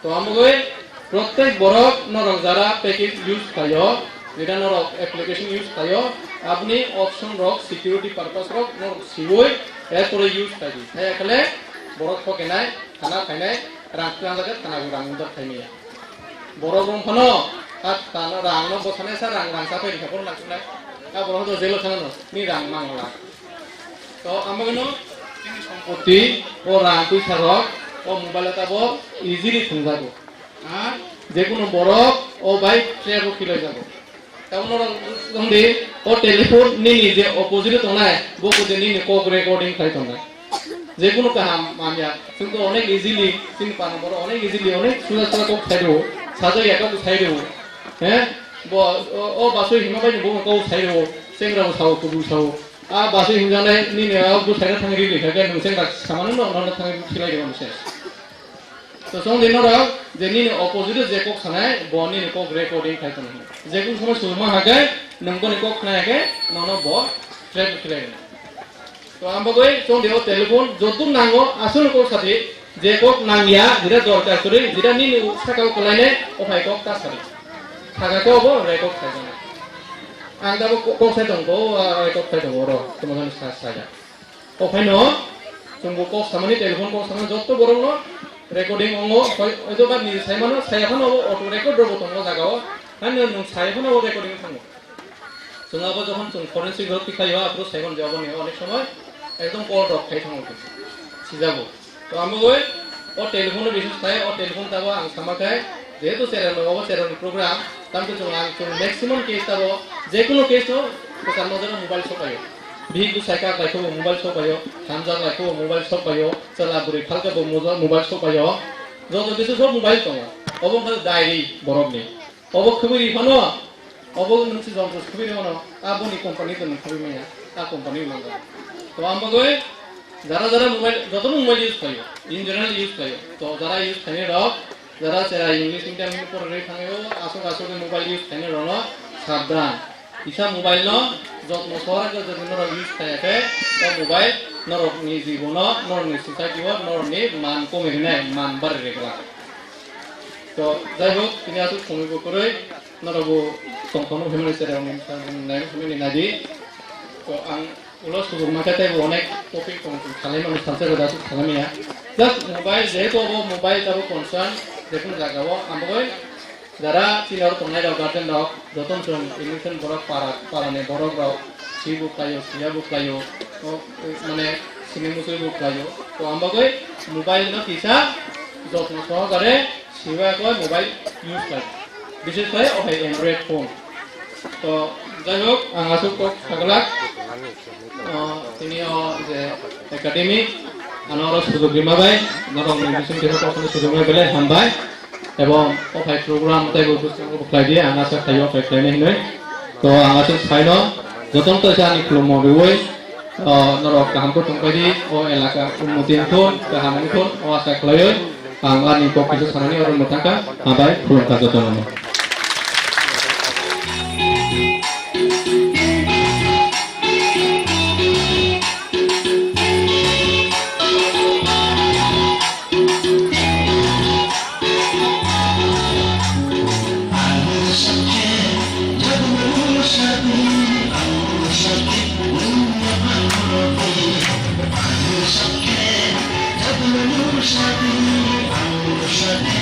তো আমগো প্রত্যেক বড় নরক যারা প্যাকেজ ইউজ খায়ো যেটা নরক অ্যাপ্লিকেশন ইউজ খায়ো আপনি option rock security purpose rock নরক সিবই এরপরে ইউজ খাইবি তাই এখানে বড় ঠকে নাই খানা খাইনাই রাখতে আলাদা খানা রাঙ্গুদার খাইনিয়া borok rong phano at tano rang no bosane sa rang sa pe khapor na kunai ka borok to jelo thano ni rang mangla to amagno ini সম্পত্তি ও rang tu sarok ও mobile tabo easily thungjago আর যে কোনো borok ও bike trap khilai jago তাউনো রংদি ও telephone নি যে opposite তংনাই বকু যে নি cock recording খাই তংনাই যে কোনো কাহাম মামিয়া কিন্তু অনেক ইজিলি চিন পানো বড় অনেক ইজিলি অনেক সুন্দর সুন্দর কক খাই দেবো সাজাই একা খাই দেবো হ্যাঁ ও বাসই হিমাবাই বউ কক খাই দেবো সেংরাবো সাও কুবু সাও আ বাসই হিমজানাই নি নে বু সাইরা থাঙ্গি রিলি থাকে নং সেংরা সামানো নন থাঙ্গি খিলাই দেবো সে তো সং দিনরা যে নি অপোজিট যে কক খানাই বনি কক রেকর্ডিং খাই তংনাই যে কোনো সময় সুরমা হাগে নংকো নি কক খানাইকে নন ব ট্রেক খিলাই দেবো তো আমবাগৈ চং দেও টেলিফোন যতুন নাঙ্গো আসল কক সাথে যে কক নাঙ্গিয়া যেটা দরকার করে যেটা নি সাকাও কলাইনে ওফাই কক তা সাথে থাকা কো বো রেকর্ড থাকে না আং দাবো কক সাই দংগো রেকর্ড থাকে বড় তোমাদের সাজা ওফাই ন চংগো কক সামনে টেলিফোন কক সামনে যত বড় ন রেকর্ডিং অঙ্গ হয়তো বা নি সাইমানো সাইখানো অটো রেকর্ড রবো তঙ্গ জাগাও হান নং সাইখানো রেকর্ডিং থাঙ্গো जोंहाबो যখন जों फरेन्सिक রোগ শিখাইও আপনি সাইগন যাবো নি অনেক সময় একদম কল ড্রপ খাই থাঙ্গো সিজাবো তো আমগৈ ও টেলিফোন বিশেষ খাই ও টেলিফোন তাবো আং সামাখাই যেহেতু সেরান প্রোগ্রাম তামকে जों ম্যাক্সিমাম কেস তাবো যে কোনো কেস নো তার মধ্যে মোবাইল সপাইও ভিগু সাইকা লাইকো মোবাইল সপাইও হামজা লাইকো মোবাইল সপাইও চলা বুড়ি খালকাবো মোবাইল সপাইও যত কিছু সব মোবাইল দङ অবং ডায়েরি বরবনি অবং খবরি ফানো অবং নংসি যন্ত্র খবরি ফানো আবনি কোম্পানি তো খবরি মায়া আ কোম্পানি মাঙ্গা তো আমগৈ যারা যারা মোবাইল যত মোবাইল ইউজ করিও ইন জেনারেল ইউজ করিও তো যারা ইউজ খানে রক যারা সেরা ইংলিশ মিডিয়াম পড়ে থাকেও আসল মোবাইল ইউজ খানে রন সাবধান ইসা মোবাইল ন যত্ন সহকারে যদি নরক ইউজ থাকে তো মোবাইল নরক নি জীবন নরক নি সোসাইটিও নরক নি মান কমে নাই মান বাড়ে রেখলা তো যাই হোক তিনি আসল সময় করে নরবো সংখ্যানো ফেমিলি সেরা নাই ফেমিলি নাদি তো আং ulo suruh makanya bonek topik kalian অনুষ্ঠান से बता kalian just mobile যেহেতু mobile তারও concern দেখুন জায়গাও আমগৈ যারা চিনার তোমরা দাও গার্ডেন দাও যতন চং ইংলিশন বড় পারানে বড় দাও সি বুক লাইও সিয়া বুক লাইও তো মানে সিনেমুসই বুক লাইও তো আমগৈ মোবাইল না কিসা যত্ন সহকারে সিবা কয় মোবাইল ইউজ করে বিশেষ করে ওই অ্যান্ড্রয়েড ফোন তো যাই হোক আসুক সকলাক তিনি যে একাডেমি আনার সুযোগ দিমাবাই নরম মিশন দেহ পছন্দ সুযোগ বেলে হামবাই এবং অফাই প্রোগ্রাম তাই বকলাই দিয়ে আনাসা খাইও ফাইখাইনে হিনৈ তো আনাসা সাইন যতন তো জানি খুলমো বেওই নরক কাহামকো টংকাইদি ও এলাকা উন্নতি খুন কাহামনি খুন ও আশা খাইও আংলানি পক্ষে সানানি অরন মতাকা হাবাই খুলকা যতন Shadi,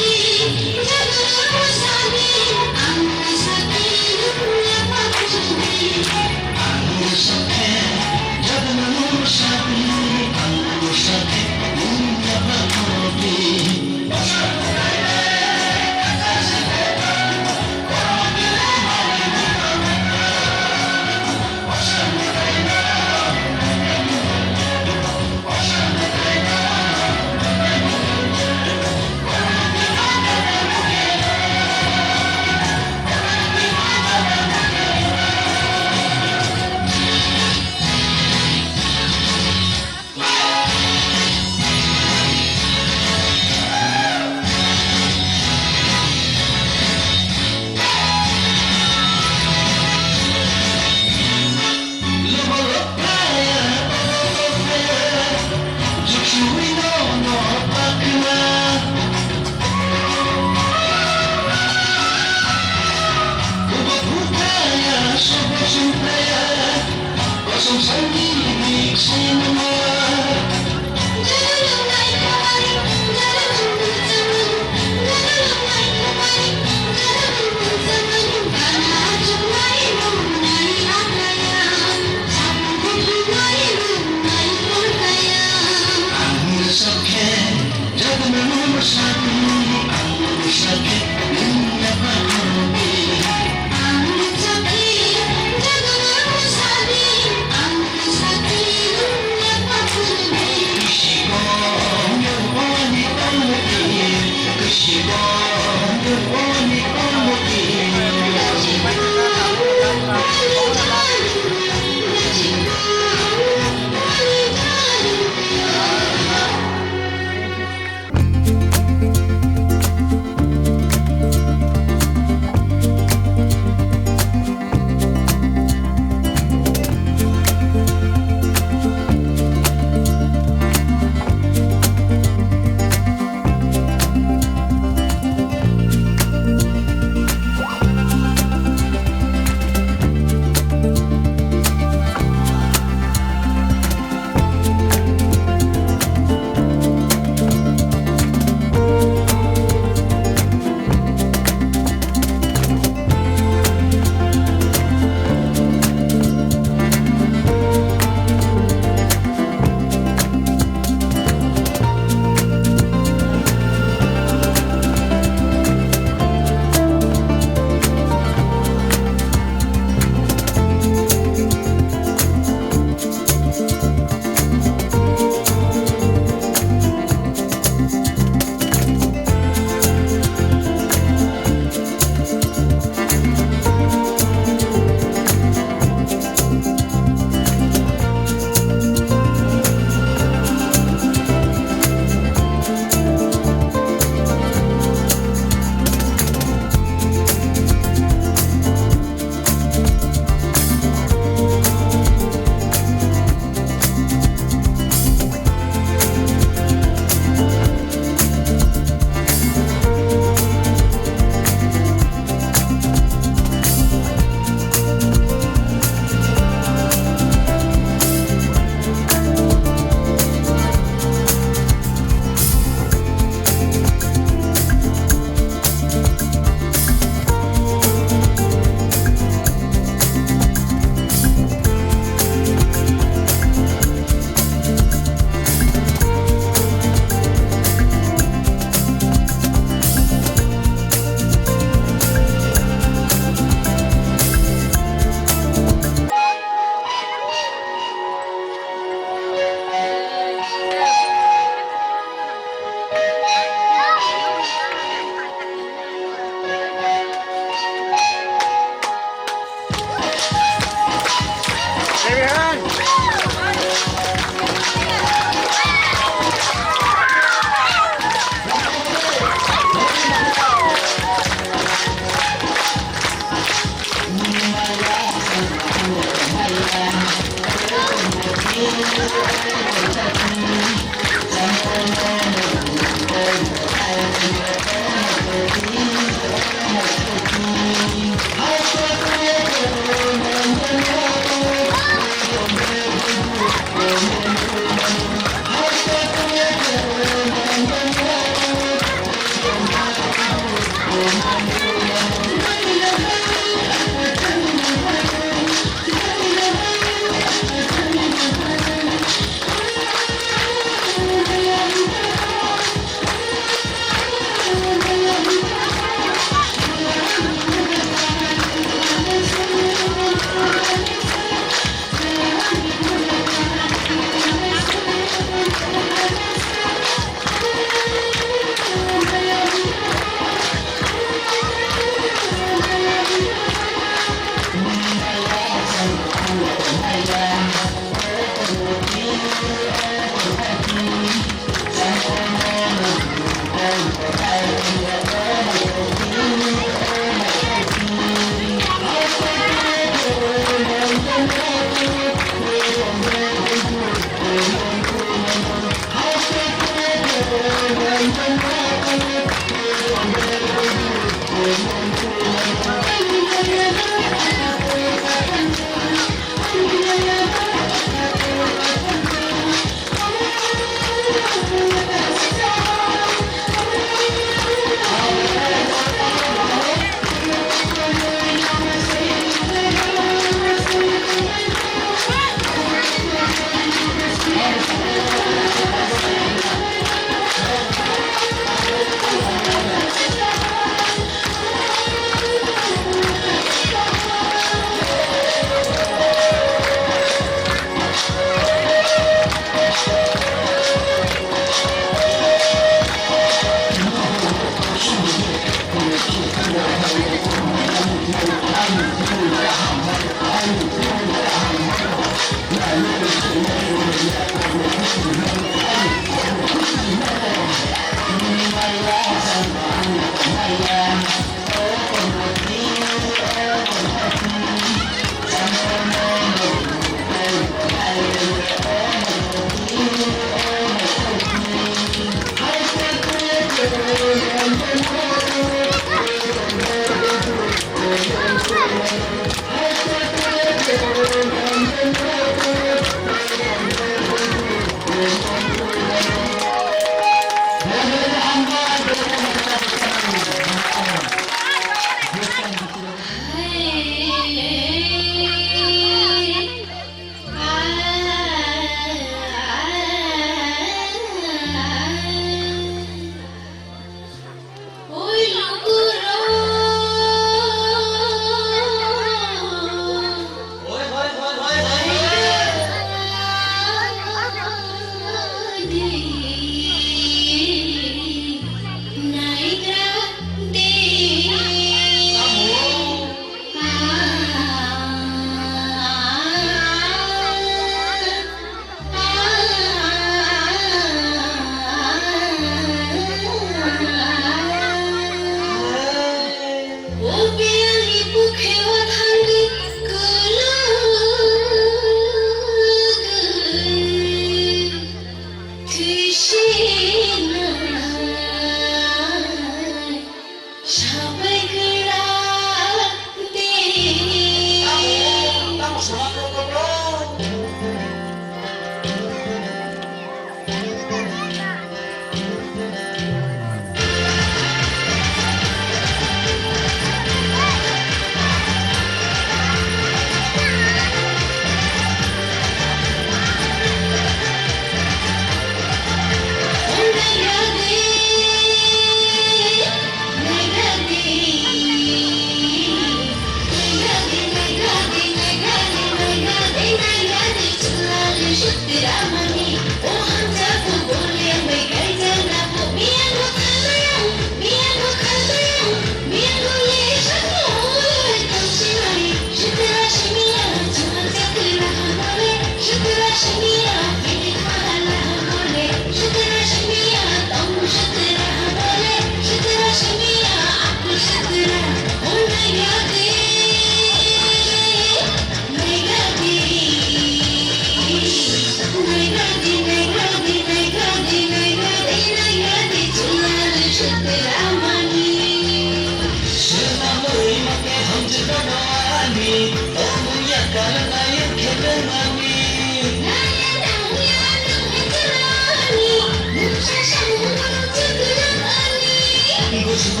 Aku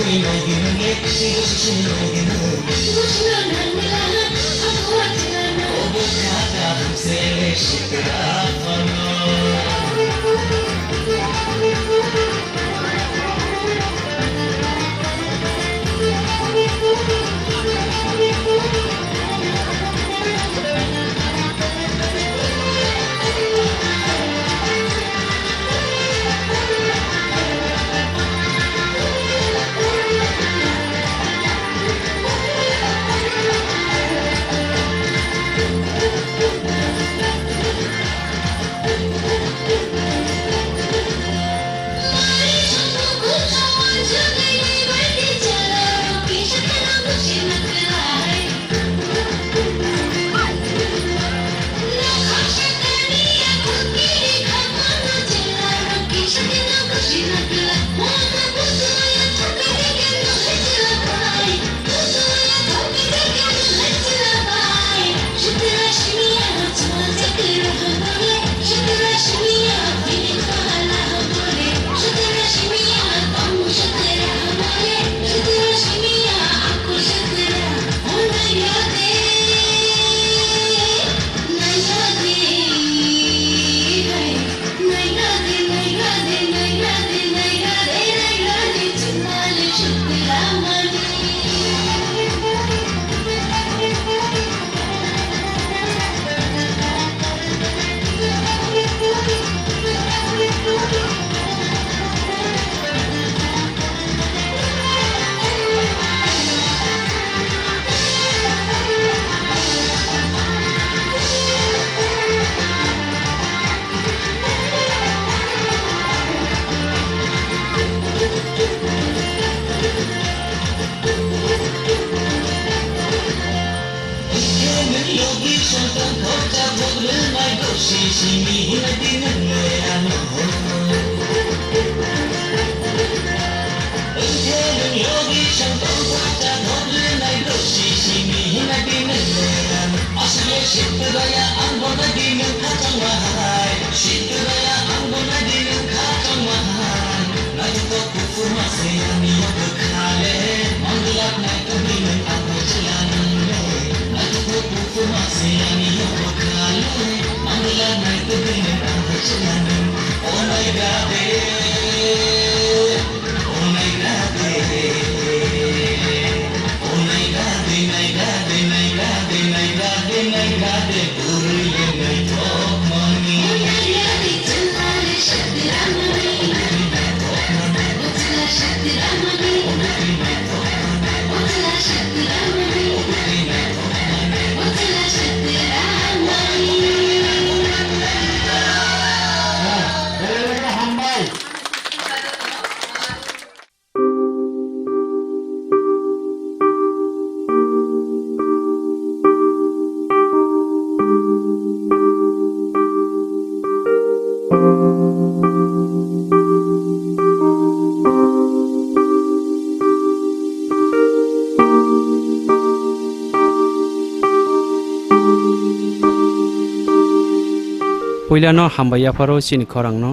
Puilano hambaya paro sin korangno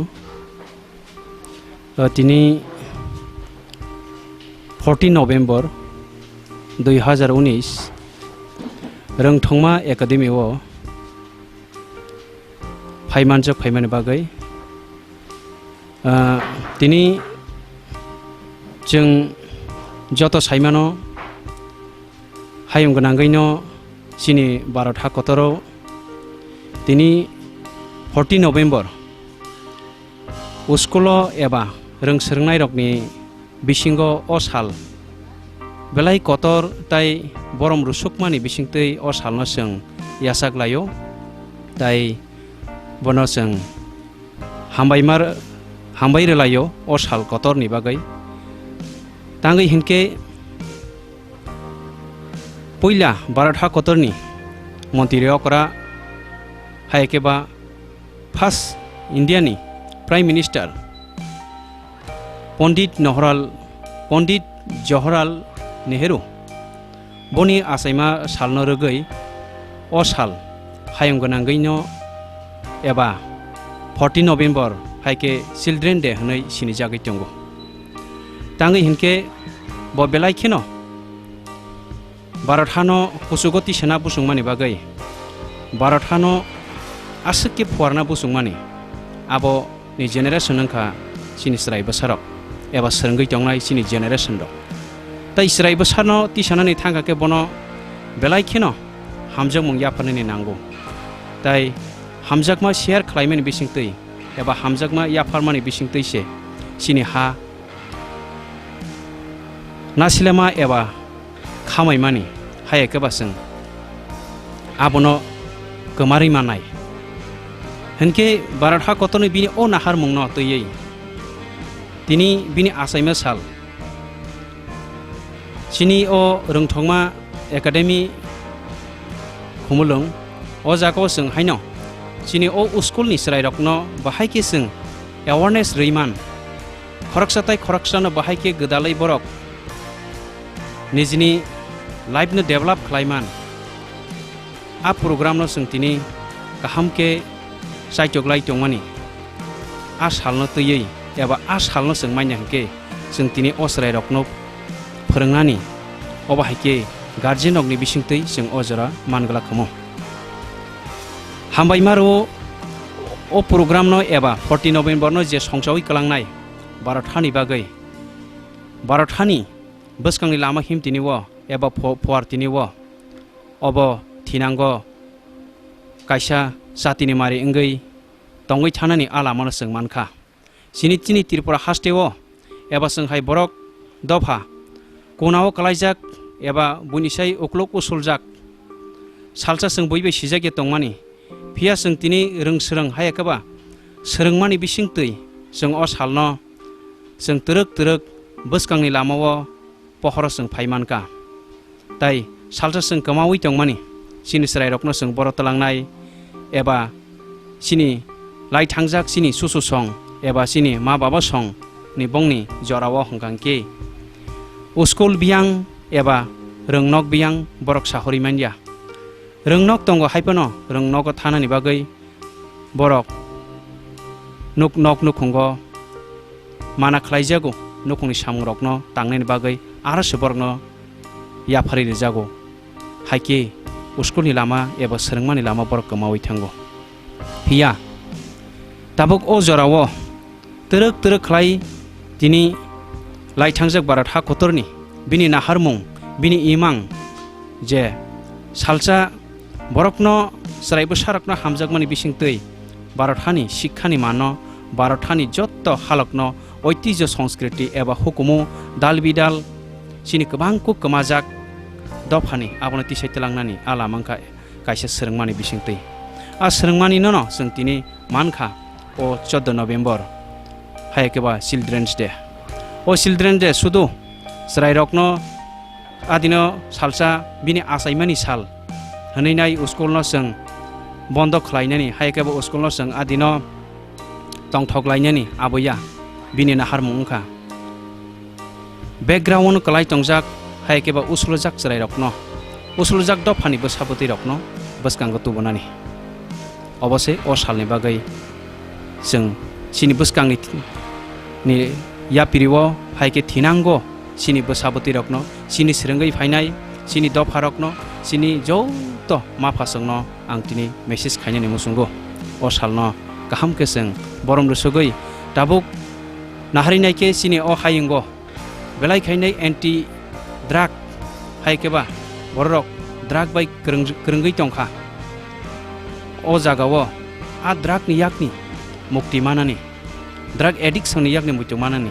tini 14 November 2019 Rengthongma Academy o Phaimanjak Phaimani bagai tini जों जत साइमानो हायम गोनांगैनो सिनि भारत हाखतराव दिनै 14 नभेम्बर स्कुल एबा रोंसोरनाय रकनि बिसिंगो अ साल बेलाय कतर ताई बरम रुसुकमानि बिसिंतै अ सालनो जों यासाग्लायो ताई बनो जों हामबाय रेलायो अ साल कतरनि बागै तांगै हिनके पहिला भारत हाखतरनि मन्त्री अकरा हायकेबा first इंडियानि prime minister Pandit Jawaharlal Nehru बनि आसाइमा सालनो रोगै अ साल हायम गोनांगैनो एबा 14 नभेम्बर हायके चिल्ड्रेन डे होनै सिनि जागै दंगो तांगै हिनके bo belai kheno Bharat hano kusugoti sena busungmani bagai Bharat hano asukki phuarna busungmani abo ni generation nangkha sini srai basarok eba serengoi tongnai sini generation rok tai srai basarno tisanani thangka ke bono belai kheno hamjak mung yafarni nango tai hamjakma share khlaimani bisingtei eba hamjakma yafarmani bisingtei se sini ha nasilema eba khamaimani hayakeba sing abono kemari manai henke Bharat ha kotoni bini o nahar mungno toyei tini bini asaima sal sini o rungthongma academy khumulung o jago sing haino sini o school ni srai rokno bahai ke sing awareness reiman khoraksatai khoraksana bahai ke gedalai borok nijini life no develop khlaiman a program no sing tini kaham ke saichoklai tongmani a salno teyei eba a salno sing maina ke sing tini o srai rokno phorongnani obahai ke guardian rokni bisingtei sing ojora mangala khamo hambai maro o program no eba 14 November no je songsawi kalangnai Bharat hani bagai Bharat hani boskangi lama him tini wo eba phuar tini wo obo thinango kaisa satini mari engei tongoi thanani ala mano sing mankha sini tini Tripura hasteo eba songhai borok dopha konao kalaijak eba bunisai uklok usuljak salsa sing boibe sijake tongmani pia sing tini rungsrang hayakaba serengmani bisingtei sing o salno sing teruk boskangi lamao pohoro sing phaimanka tai salsa sing kamawi tongmani sini srai rokno sing boro talangnai eba sini lai thangjak sini susu song eba sini ma baba song ni bongni jorawo hongkangke uskul biang eba rengnok biang borok sahori manja rengnok tongo haipano rengnok thanani bagai borok nuk nukhungo mana khlaijago nukungni samungrokno tangnani bagai ara seborno yapari jago haike uskulni lama eba serengmani lama borok kamawi thango hiya tabuk o jorawo teruk khlai tini lai thangjak Bharat ha kotorni bini naharmung bini imang je salsa borokno sraibo sarakno hamjakmani bisingtei Bharat hani shikkani mano Bharat hani jotto halokno ঐতিহ্য সংস্কৃতি এবা হুকুমু দাল বিদাল sini kebangku kemajak dopani abone tisai telangnani ala mangka kaisa serengmani bisingtei a serengmani nono sing tini mankha o 14 November hayakeba Children's Day o Children's Day sudu srai rokno adino salsa bini asaimani sal haneinai school no sing bondo khlainani hayakeba school no sing adino tongthoklainani aboya bini nahar mungkha background kalai tongjak haikeba uslojak srai rokno uslojak dopani bosaboti rokno boskango tubonani obose o salni bagai जों sini boskangi ni yapiriwo haike thinango sini bosaboti rokno sini serengei phainai sini dofa rokno sini joto mafasongno ang tini message khainani musungo o salno kaham ke जों borom rusugoi tabuk naharinai ke sini o hayingo belai khainai anti drug haikeba borok drug bai krengei tongkha o jagao a drug ni yakni mukti manani drug addiction ni yakni mukti manani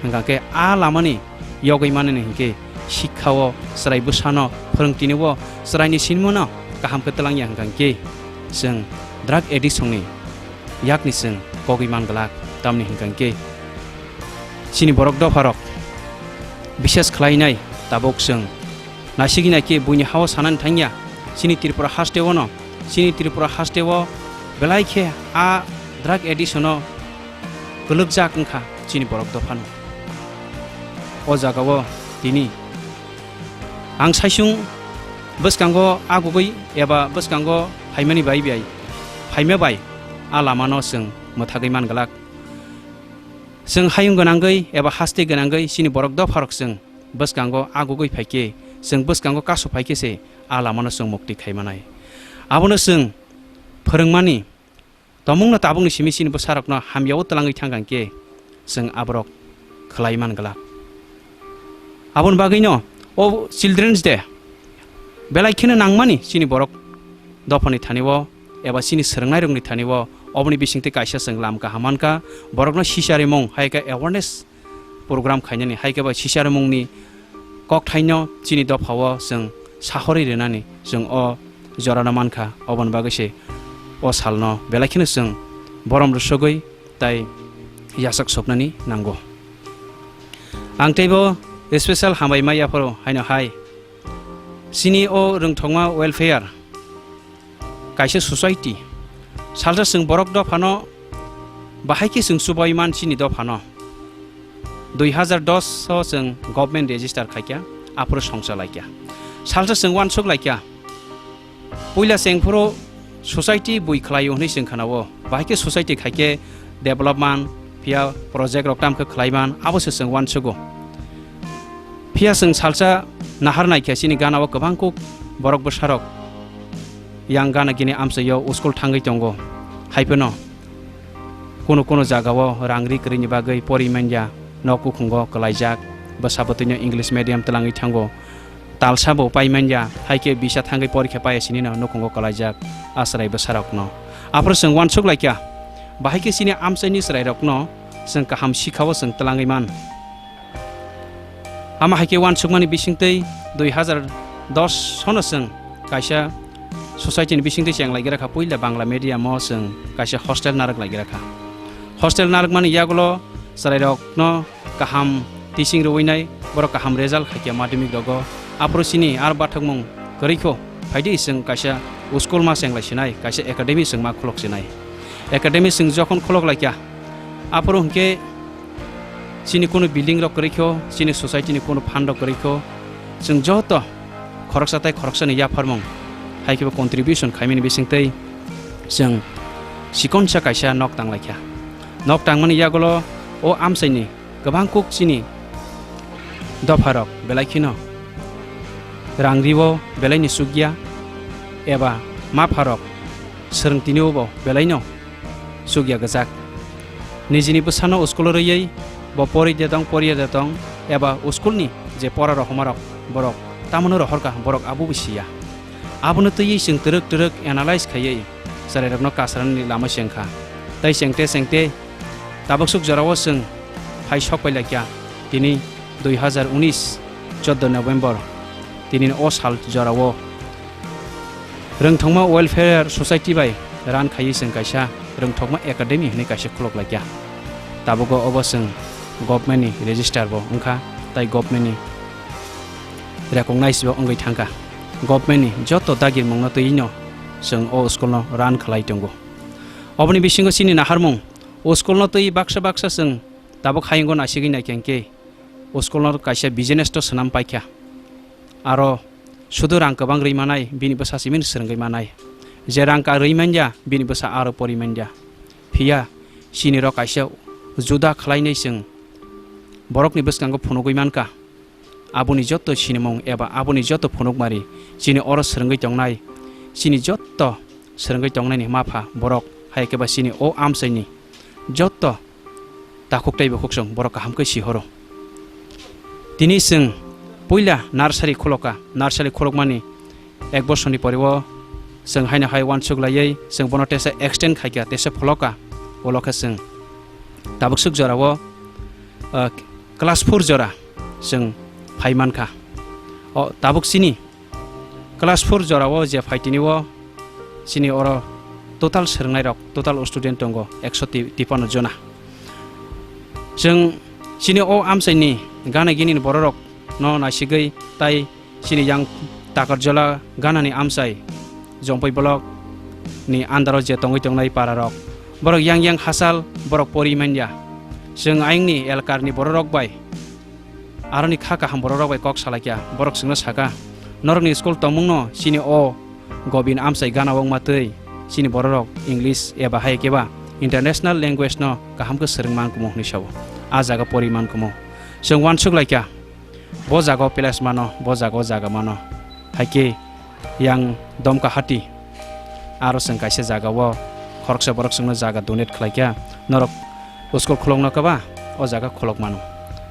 hangka ke a lamani yogai manani hingke shikkao srai busano phorongtiniwo srai ni sinmono kaham ke telangya hangka ke जों drug addiction ni yakni जों kogi mangalak tamni hangka ke sini borok dofarok বিশেষ খাইনাই তাবক जों নাসিগিনাকে বইনি হাওয়া Sanan থাঙ্গিয়া sini Tripura hasteo no sini Tripura hasteo belaike a drug addiction no gulugjak ongkha sini borok dofano o jagao tini ang saisung boskango agugoi eba boskango haimani bai bai haime bai a lamano जों mothagoi mangalak जों hayung gonangai eba haste gonangai sini borok dofarok जों boskango agugoi phaike जों boskango kaso phaike se alamano जों mukti khaimanai abono जों फोरोंमानि तमुंनो ताबुंनि सिमिसिनि बसारकनो हामियाव तलाङै थांगांके जों आबरक खलायमान गला आबन बागैनो ओ children's day बेलायखिनो नांमानि सिनि बरक दफानि थानिव एबा सिनि सोलोंनाय रोंनि थानिव अबनि बिसिंते कायसा जों लामका हामानका बरकनो सिसारि मं हायका एवारनेस प्रोग्राम खायनानि हायका बा सिसारि मंनि कक थाइनो सिनि दफाव जों साहरि रेनानि जों अ जराना मानखा अबन बागैसे अ सालनो बेलायखिनो जों बरम रुसगै ताइ यासक सपनानि नांगौ आं तैबो स्पेशल हामबायमायाफोर हायनो हाय सिनि अ रोंथंमा वेलफेयार कायसे ससाइटि सालजा जों बरक दफानो बाहायके जों सुबायमान सिनि दफानो 2010 जों गभर्नमेन्ट रेजिस्टार खायक्या आफोर संसा लायक्या सालजा जों वानसक लायक्या पहिला सेंफोरो ससाइटि बुइ खलायो होनै जों खानावो बाहायके ससाइटि खायके डेभलपमेन्ट फिया प्रोजेक्ट रक्तामखौ खलायमान आबोसो जों वानसगो फिया जों सालसा नाहार नायक्या सिनि गानाव गोबांखौ बरक बसारक यां गाना गिनि आमसैयो स्कुल थांगै दंगो हायफोनो कोनो जागाव रांरि करिनि बागै परिमानया नकु खुंगो कलायजाक बसाबतैनो इंलिश मीडियम तलाङै थांगो तालसाबो पाइमानया हायके बिसा थांगै परीक्षा पायसिनि नकुंगो कलायजाक आसराय बसारकनो आफोर जों वानसक लायक्या बाहायके सिनि आमसैनि सरायरकनो जों काहाम सिखाव जों तलाङैमान आमा हायके वानसकमानि बिसिंतै 2010 सनो जों कायसा ससाइटिनि बिसिंतै जों लायगिराखा पहिला बांला मिडियामो जों कायसा हस्टेल नारक लायगिराखा हस्टेल नारक मानि यागलो सरायरकनो काहाम टीचिं रवैनाय बर काहाम रिजाल्ट हायके माध्यमिक रगो आप्रसिनि आर बाथकमं गरैखौ फायदि जों कायसा स्कुल मा सेंलायसिनाय कायसा एकाडेमि जों मा खुलकसिनाय एकाडेमि जों जखन खुलक लायक्या आपर हंके सिनि कोनो बिल्डिं रक गरैखौ सिनि ससाइटिनि कोनो फान्ड गरैखौ जों जत खरकसाथाय खरकसानि याफारमं हायके कन्ट्रिबिउसन खायमिनि बिसिंतै जों सिकनसा कायसा नक तांलायक्या नक तांमानि यागलो ओ आमसायनि गोबां कुक सिनि दफारक बेलायखिनो रांरिवो बेलायनि सुगिया एबा मा फारक सोलोंथिनिवो बेलायनो सुगिया गजाक निजिनि बसानो स्कुल रयै ब परिया दं एबा स्कुलनि जे परार हमारक बरक तामनो रहरका बरक आबु बिसिया आबुनो तयै जों तरक एनालाइज खायै सरायरकनो कासराननि लामा सेंखा तै सेंते ताबकसुक जराव जों फाय सपायलाक्या दिनै 2019 14 नभेम्बर दिनै अ साल जराव रोंथंमा वेलफेयार ससाइटि बाय रान खायै जों कायसा रोंथंमा एकाडेमि होनै कायसा खुलक लायक्या ताबुगो अबसों गभर्नमेन्टनि रेजिस्टार बो ओंखा ताइ गभर्नमेन्टनि रेकगनाइज बो अंगै थांका गभर्नमेन्टनि जत दागिर मंनो तैनो जों अ स्कुलनो रान खालाय दंगो अबनि बिसिंगो सिनि नाहारमं अ स्कुलनो तै बाक्सा जों ताबो खायंगो नासिगै नायखेंके अ स्कुलनो कायसा बिजनेस तो सनाम पाइख्या आरो सुदु रां गोबां रैमानाय बिनि बसासिमिन सोरंगै मानाय जे रांका रैमानया बिनि बसा आरो परिमानया फिया सिनि र कायसा जुदा खलायनाय जों बरकनि बसकांगो फुनुगैमानका आबुनि जत सिनेमं एबा आबुनि जत फुनुगमारि सिनि अर सोरंगै दंनाय सिनि जत सोरंगै दंनायनि माफा बरक हायकेबा सिनि अ आमसैनि जत दाखुकटाइ बखुकसं बरक काहामकै सिहरो दिनै जों पहिला नार्सारि खुलकमानि 1 बोसोरनि परिव जों हायनो हाय वानसुक लायै जों बनो तेसा एक्सटेन्ड खायक्या तेसा फलका ओलका जों ताबुकसुक जराव क्लास 4 जरा जों फाइमानखा अ ताबुकसिनि क्लास 4 जराव जे फाइटिनिव सिनि अर टोटाल सोरंनाय रक टोटाल स्टुडेन्ट दंगो 153 जना जों सिनि अ आमसायनि गाना गिनिनि बररक न नासिगै ताइ सिनि यां ताकरजला गानानि आमसाय जंपै ब्लक नि आन्दाराव जे तंगै पारारक बरक यां हासाल बरक परिमानया जों आइंनि एलकारनि बररक बाय आरनि खाका हाम बररक बाय कक सालाक्या बरक सोंनो साका नरकनि स्कुल तमुंनो सिनि अ गबिन आमसाय गानावं मातै सिनि बररक इंलिश एबा हायकेबा इंटरनेशनल लैंग्वेज न काहामखौ सोरंमान कुमो हनिसाव आजागा परिमान कुमो जों Wansuk लायक्या bo jago pelas mano bo jago jaga mano haike yang domka hati aro seng kaisa jaga wo khoroksa borok sengno jaga donate khlaikya norok school khulong na kaba o jaga khulok mano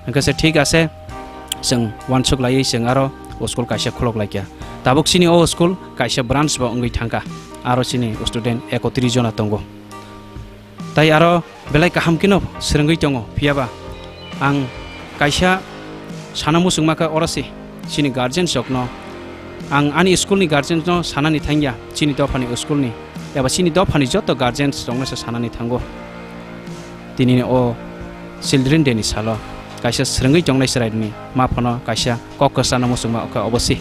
angkase ঠিক আছে seng wansuk lai seng aro school kaisa khulok laikya tabuk sini o school kaisa branch ba ongoi thangka aro sini student 31 jona tongo tai aro belai kaham kino serengoi tongo phiaba ang kaisa sanamu sungmaka orasi sini guardian sokno ang ani school ni guardian no sanani thangya sini dofani school ni eba sini dofani joto guardian songna sa sanani thango tinini o children day ni salo kaisa serengoi tongnai serai ni maphono kaisa kokko sanamu sungma ka obosi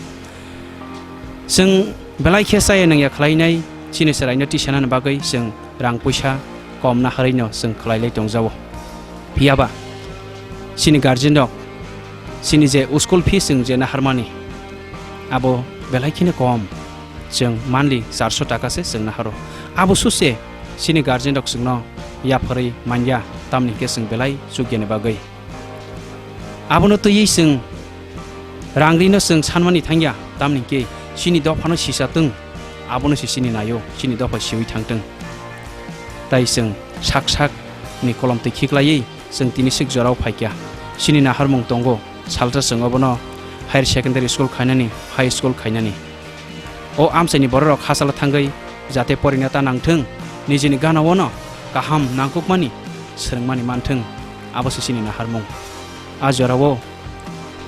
seng belai khesai nang ya khlainai sini serai no tisanan bagai seng rang puisa kom na harino seng khlailai tongjawo phiaba sini guardian dok sini je school fee seng je na harmani abo belai kine kom seng monthly 400 taka se seng na haro abo suse sini guardian dok sengno ya phari manya tamni ke seng belai sugene bagai abo no to yi seng rangri no seng sanmani thangya tamni ke sini do phano sisa tung abo no sini nayo sini do pha siwi thangtung tai seng sak sak ni kolom te khiklai seng tini sik jorau phaikya sini na harmung tongo salta seng obono higher secondary school khainani high school khainani o amsani borok khasala thangai jate porinata nangthung nijini gana wono kaham nangkukmani serengmani manthung abo sini na harmung ajorawo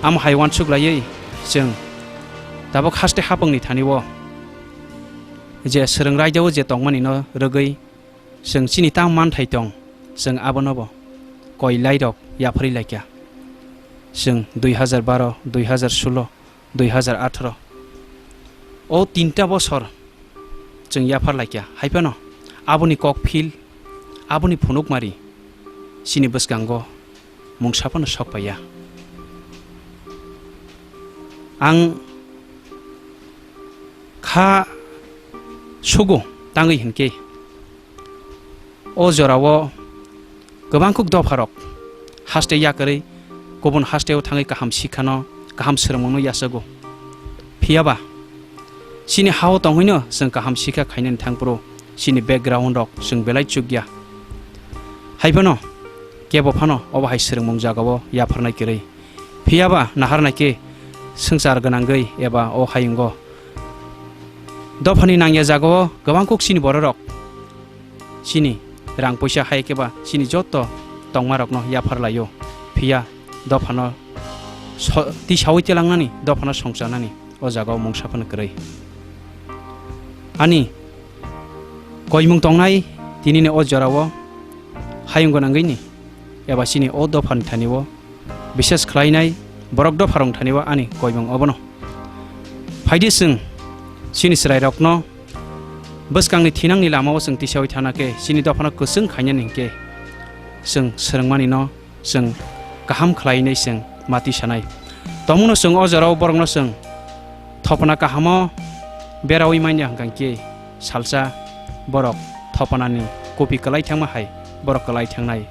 am haiwan suklai seng tabo khaste hapangni thaniwo je serengai jawo je tongmani no rogoi seng sini ta man thai tong seng abonobo koilai rok yapri laikya seng 2012 2016 2018 o tinta bosor seng yapar laikya haipano aboni kok phil aboni phunuk mari sini bosgango mungsapano sokpaya ang kha sugo tangai hinke o jorawo gobangkuk dofarok haste yakari gobon hasteo thangai kaham sikhano kaham sermongno yasago phiaba sini hao tonghoino seng kaham sikha khainen thangpro sini background rok seng belai chugya haibano kebo phano obahai sermong jagawo yafarnai kirei phiaba naharnai ke sengsar ganangai eba o hayingo dofani nangya jagawo gobangkuk sini bororok sini rang poisa haikeba sini joto tongmarok no yafarlayo phia dofano ti sawi langnani dofano songsanani o jagaw mungsaphan krei ani koimung tongnai tinini o jorawo hayung nanggai ni eba sini o dofan thaniwo bises khlainai borok dofarong thaniwo ani koimung obono phaidi sing sini srai rokno boskanni thinangni lamao seng tisawi thanake sini dofano kusung khainani ke seng serengmani no seng kaham khlainai seng mati sanai tomuno seng o jarau borokno seng thopana kahamo berawi manya hangke salsa borok thopanani kopi kalai thangma hai borok kalai thangnai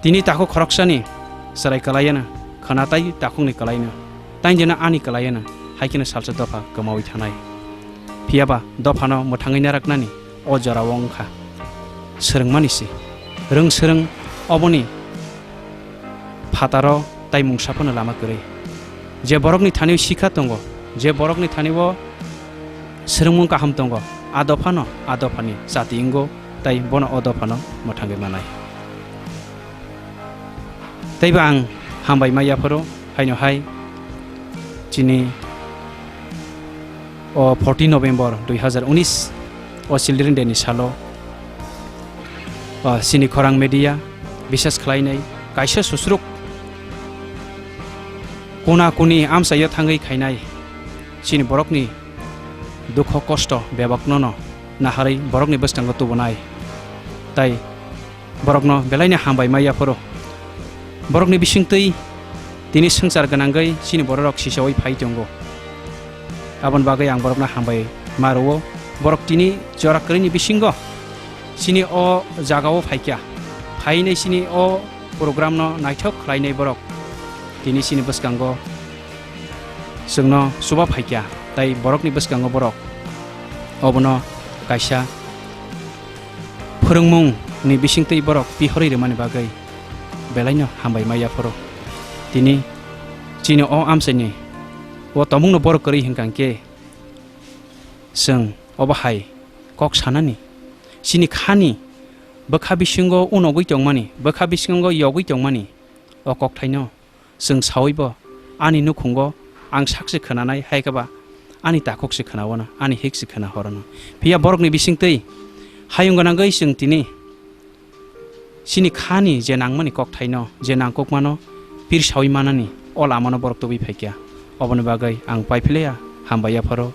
tini tako khoroksani sarai kalayana khanatai takungni kalaina tainjena ani kalayana haikina salsa dofa kamawi thanai phiaba dofano mothangai naraknani o jarau ongkha serengmani se reng sereng oboni fataro tai mungsapano lama kore je borokni thaniw sikha tongo je borokni thaniwo serengmung kaham tongo adofani sati ingo tai bono odofano mothangai manai tai bang hambai maya phoro haino hai chini o 14 November 2019 o children day ni salo sini khorang media বিশেষ খালাইনাই কাইসা সুসরুক কোনা কোনি আমসাইয়া থাঙ্গै খাইনাই সিনি বরকनि दुख कष्ट बेबकनो नाहारै बरकनि बस्तांगो तुबनाय ताई बरकनो बेलायनि हामबाय मायाफोरो बरकनि बिसिंतै दिनै संसार गोनांगै सिनि बरक सिसावै फाइदंगो आबन बागै आं बरकना हामबाय मारो बरक दिनै जराकरिनि बिसिंगो सिनि अ जागाव फाइक्या फाइनै सिनि अ प्रोग्रामनो नायथक खालायनाय बरक दिनै सिनि बस्तांगो जोंनो सुबा फाइकिया ताई बरकनि बसकांगो बरक अबनो कायसा फोरोंमुं नि बिसिंतै बरक बिहरै रेमानि बागै बेलायनो हामबाय मायाफोरो दिनै चिनि अ आमसेनि ओ तमुंनो बरक करै हिंकांके जों अबाहाय कक सानानि सिनि खानि बखा बिसिंगो उनावगै दंमानि बखा बिसिंगो यगै दंमानि अ कक थाइनो जों सावैबो आनि नुखुंगो आं साक्से खोनानाय हायगाबा आनि दाखकसे खोनावनो आनि हेकसे खोनाहरनो फिया बरकनि बिसिंतै हायुंगनांगै जों दिनै सिनि खानि जे नांमानि कक थाइनो जे नांकक मानो पिर सावै मानानि अ लामानो बरक तबि फाइकिया अबनि बागै आं पाइफिलेया हामबायाफोरो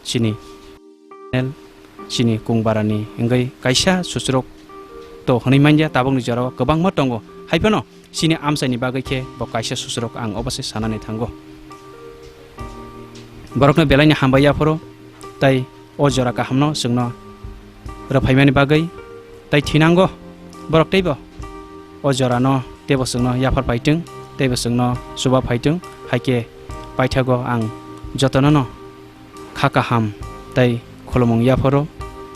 सिनि सिनि कुंबारानि इंगै कायसा सुस्रक तो हनैमानया ताबंनि जराव गोबांमा दङ हायफोनो सिनि आमसाइनि बागैखे ब कायसा सुस्रक आं अबसे सानानै थांगो बरकनो बेलायनि हामबायाफोरो ताई अ जरा गाहामनो जोंनो रफायमानि बागै ताई थिनांगो बरक तैबो अ जरानो तेबो जोंनो याफार पाइथों तेबो जोंनो सुबा पाइथों हायके पाइथागो आं जतननो खाका हाम ताई खुलुमं याफोरो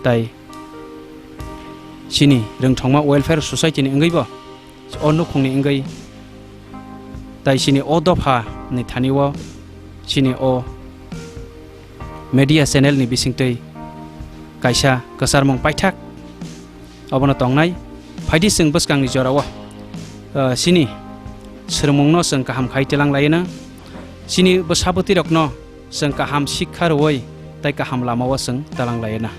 ताई सिनि रोंथंमा वेलफेयार ससाइटिनि इंगैबो अ नुखुंनि इंगै ताई सिनि अ दफा नि थानिवो सिनि अ media channel ni bisingtei kaisa kasarmong paithak obono tongnai phaidi sing bwskang ni jorawo sini srmungno sing kaham khaitelang laina sini bwsaboti rokno sing kaham शिक्षा roi tai kaham lamawo sing talang laina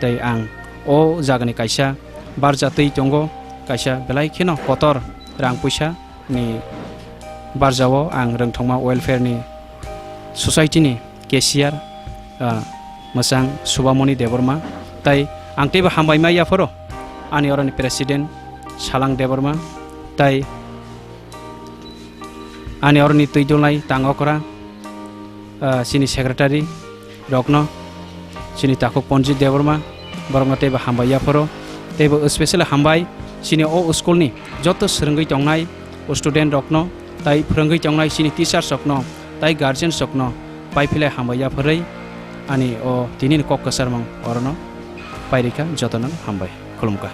tai ang o jagani kaisa barjatei tongo kaisa belai kheno kotor rang puisa ni barjawo ang rengthongma welfare ni society ni cashier मोजां सुबामणि देबरमा ताई आं तेबो हामबायमा याफोरो आंनि अरनि president सालां Debbarma ताई आंनि अरनि तैदलनाय तांगकरा सिनि सेक्रेटारि रग्न सिनि ताकु पन्जित देबरमा बरंगा तेबो हामबाय याफोरो तेबो स्पेशल हामबाय सिनि अ स्कुलनि जत सोलोंगै दंनाय स्टुडेन्ट रग्न ताई फोरोंगै दंनाय सिनि टिचार्स रग्न ताई गार्जियन्स रग्न पाइफिलाय हामबाया फोरै आनि अ दिनैनि कक कसरमं अरनो पाइरिका जतन हामबाय खुलुमका।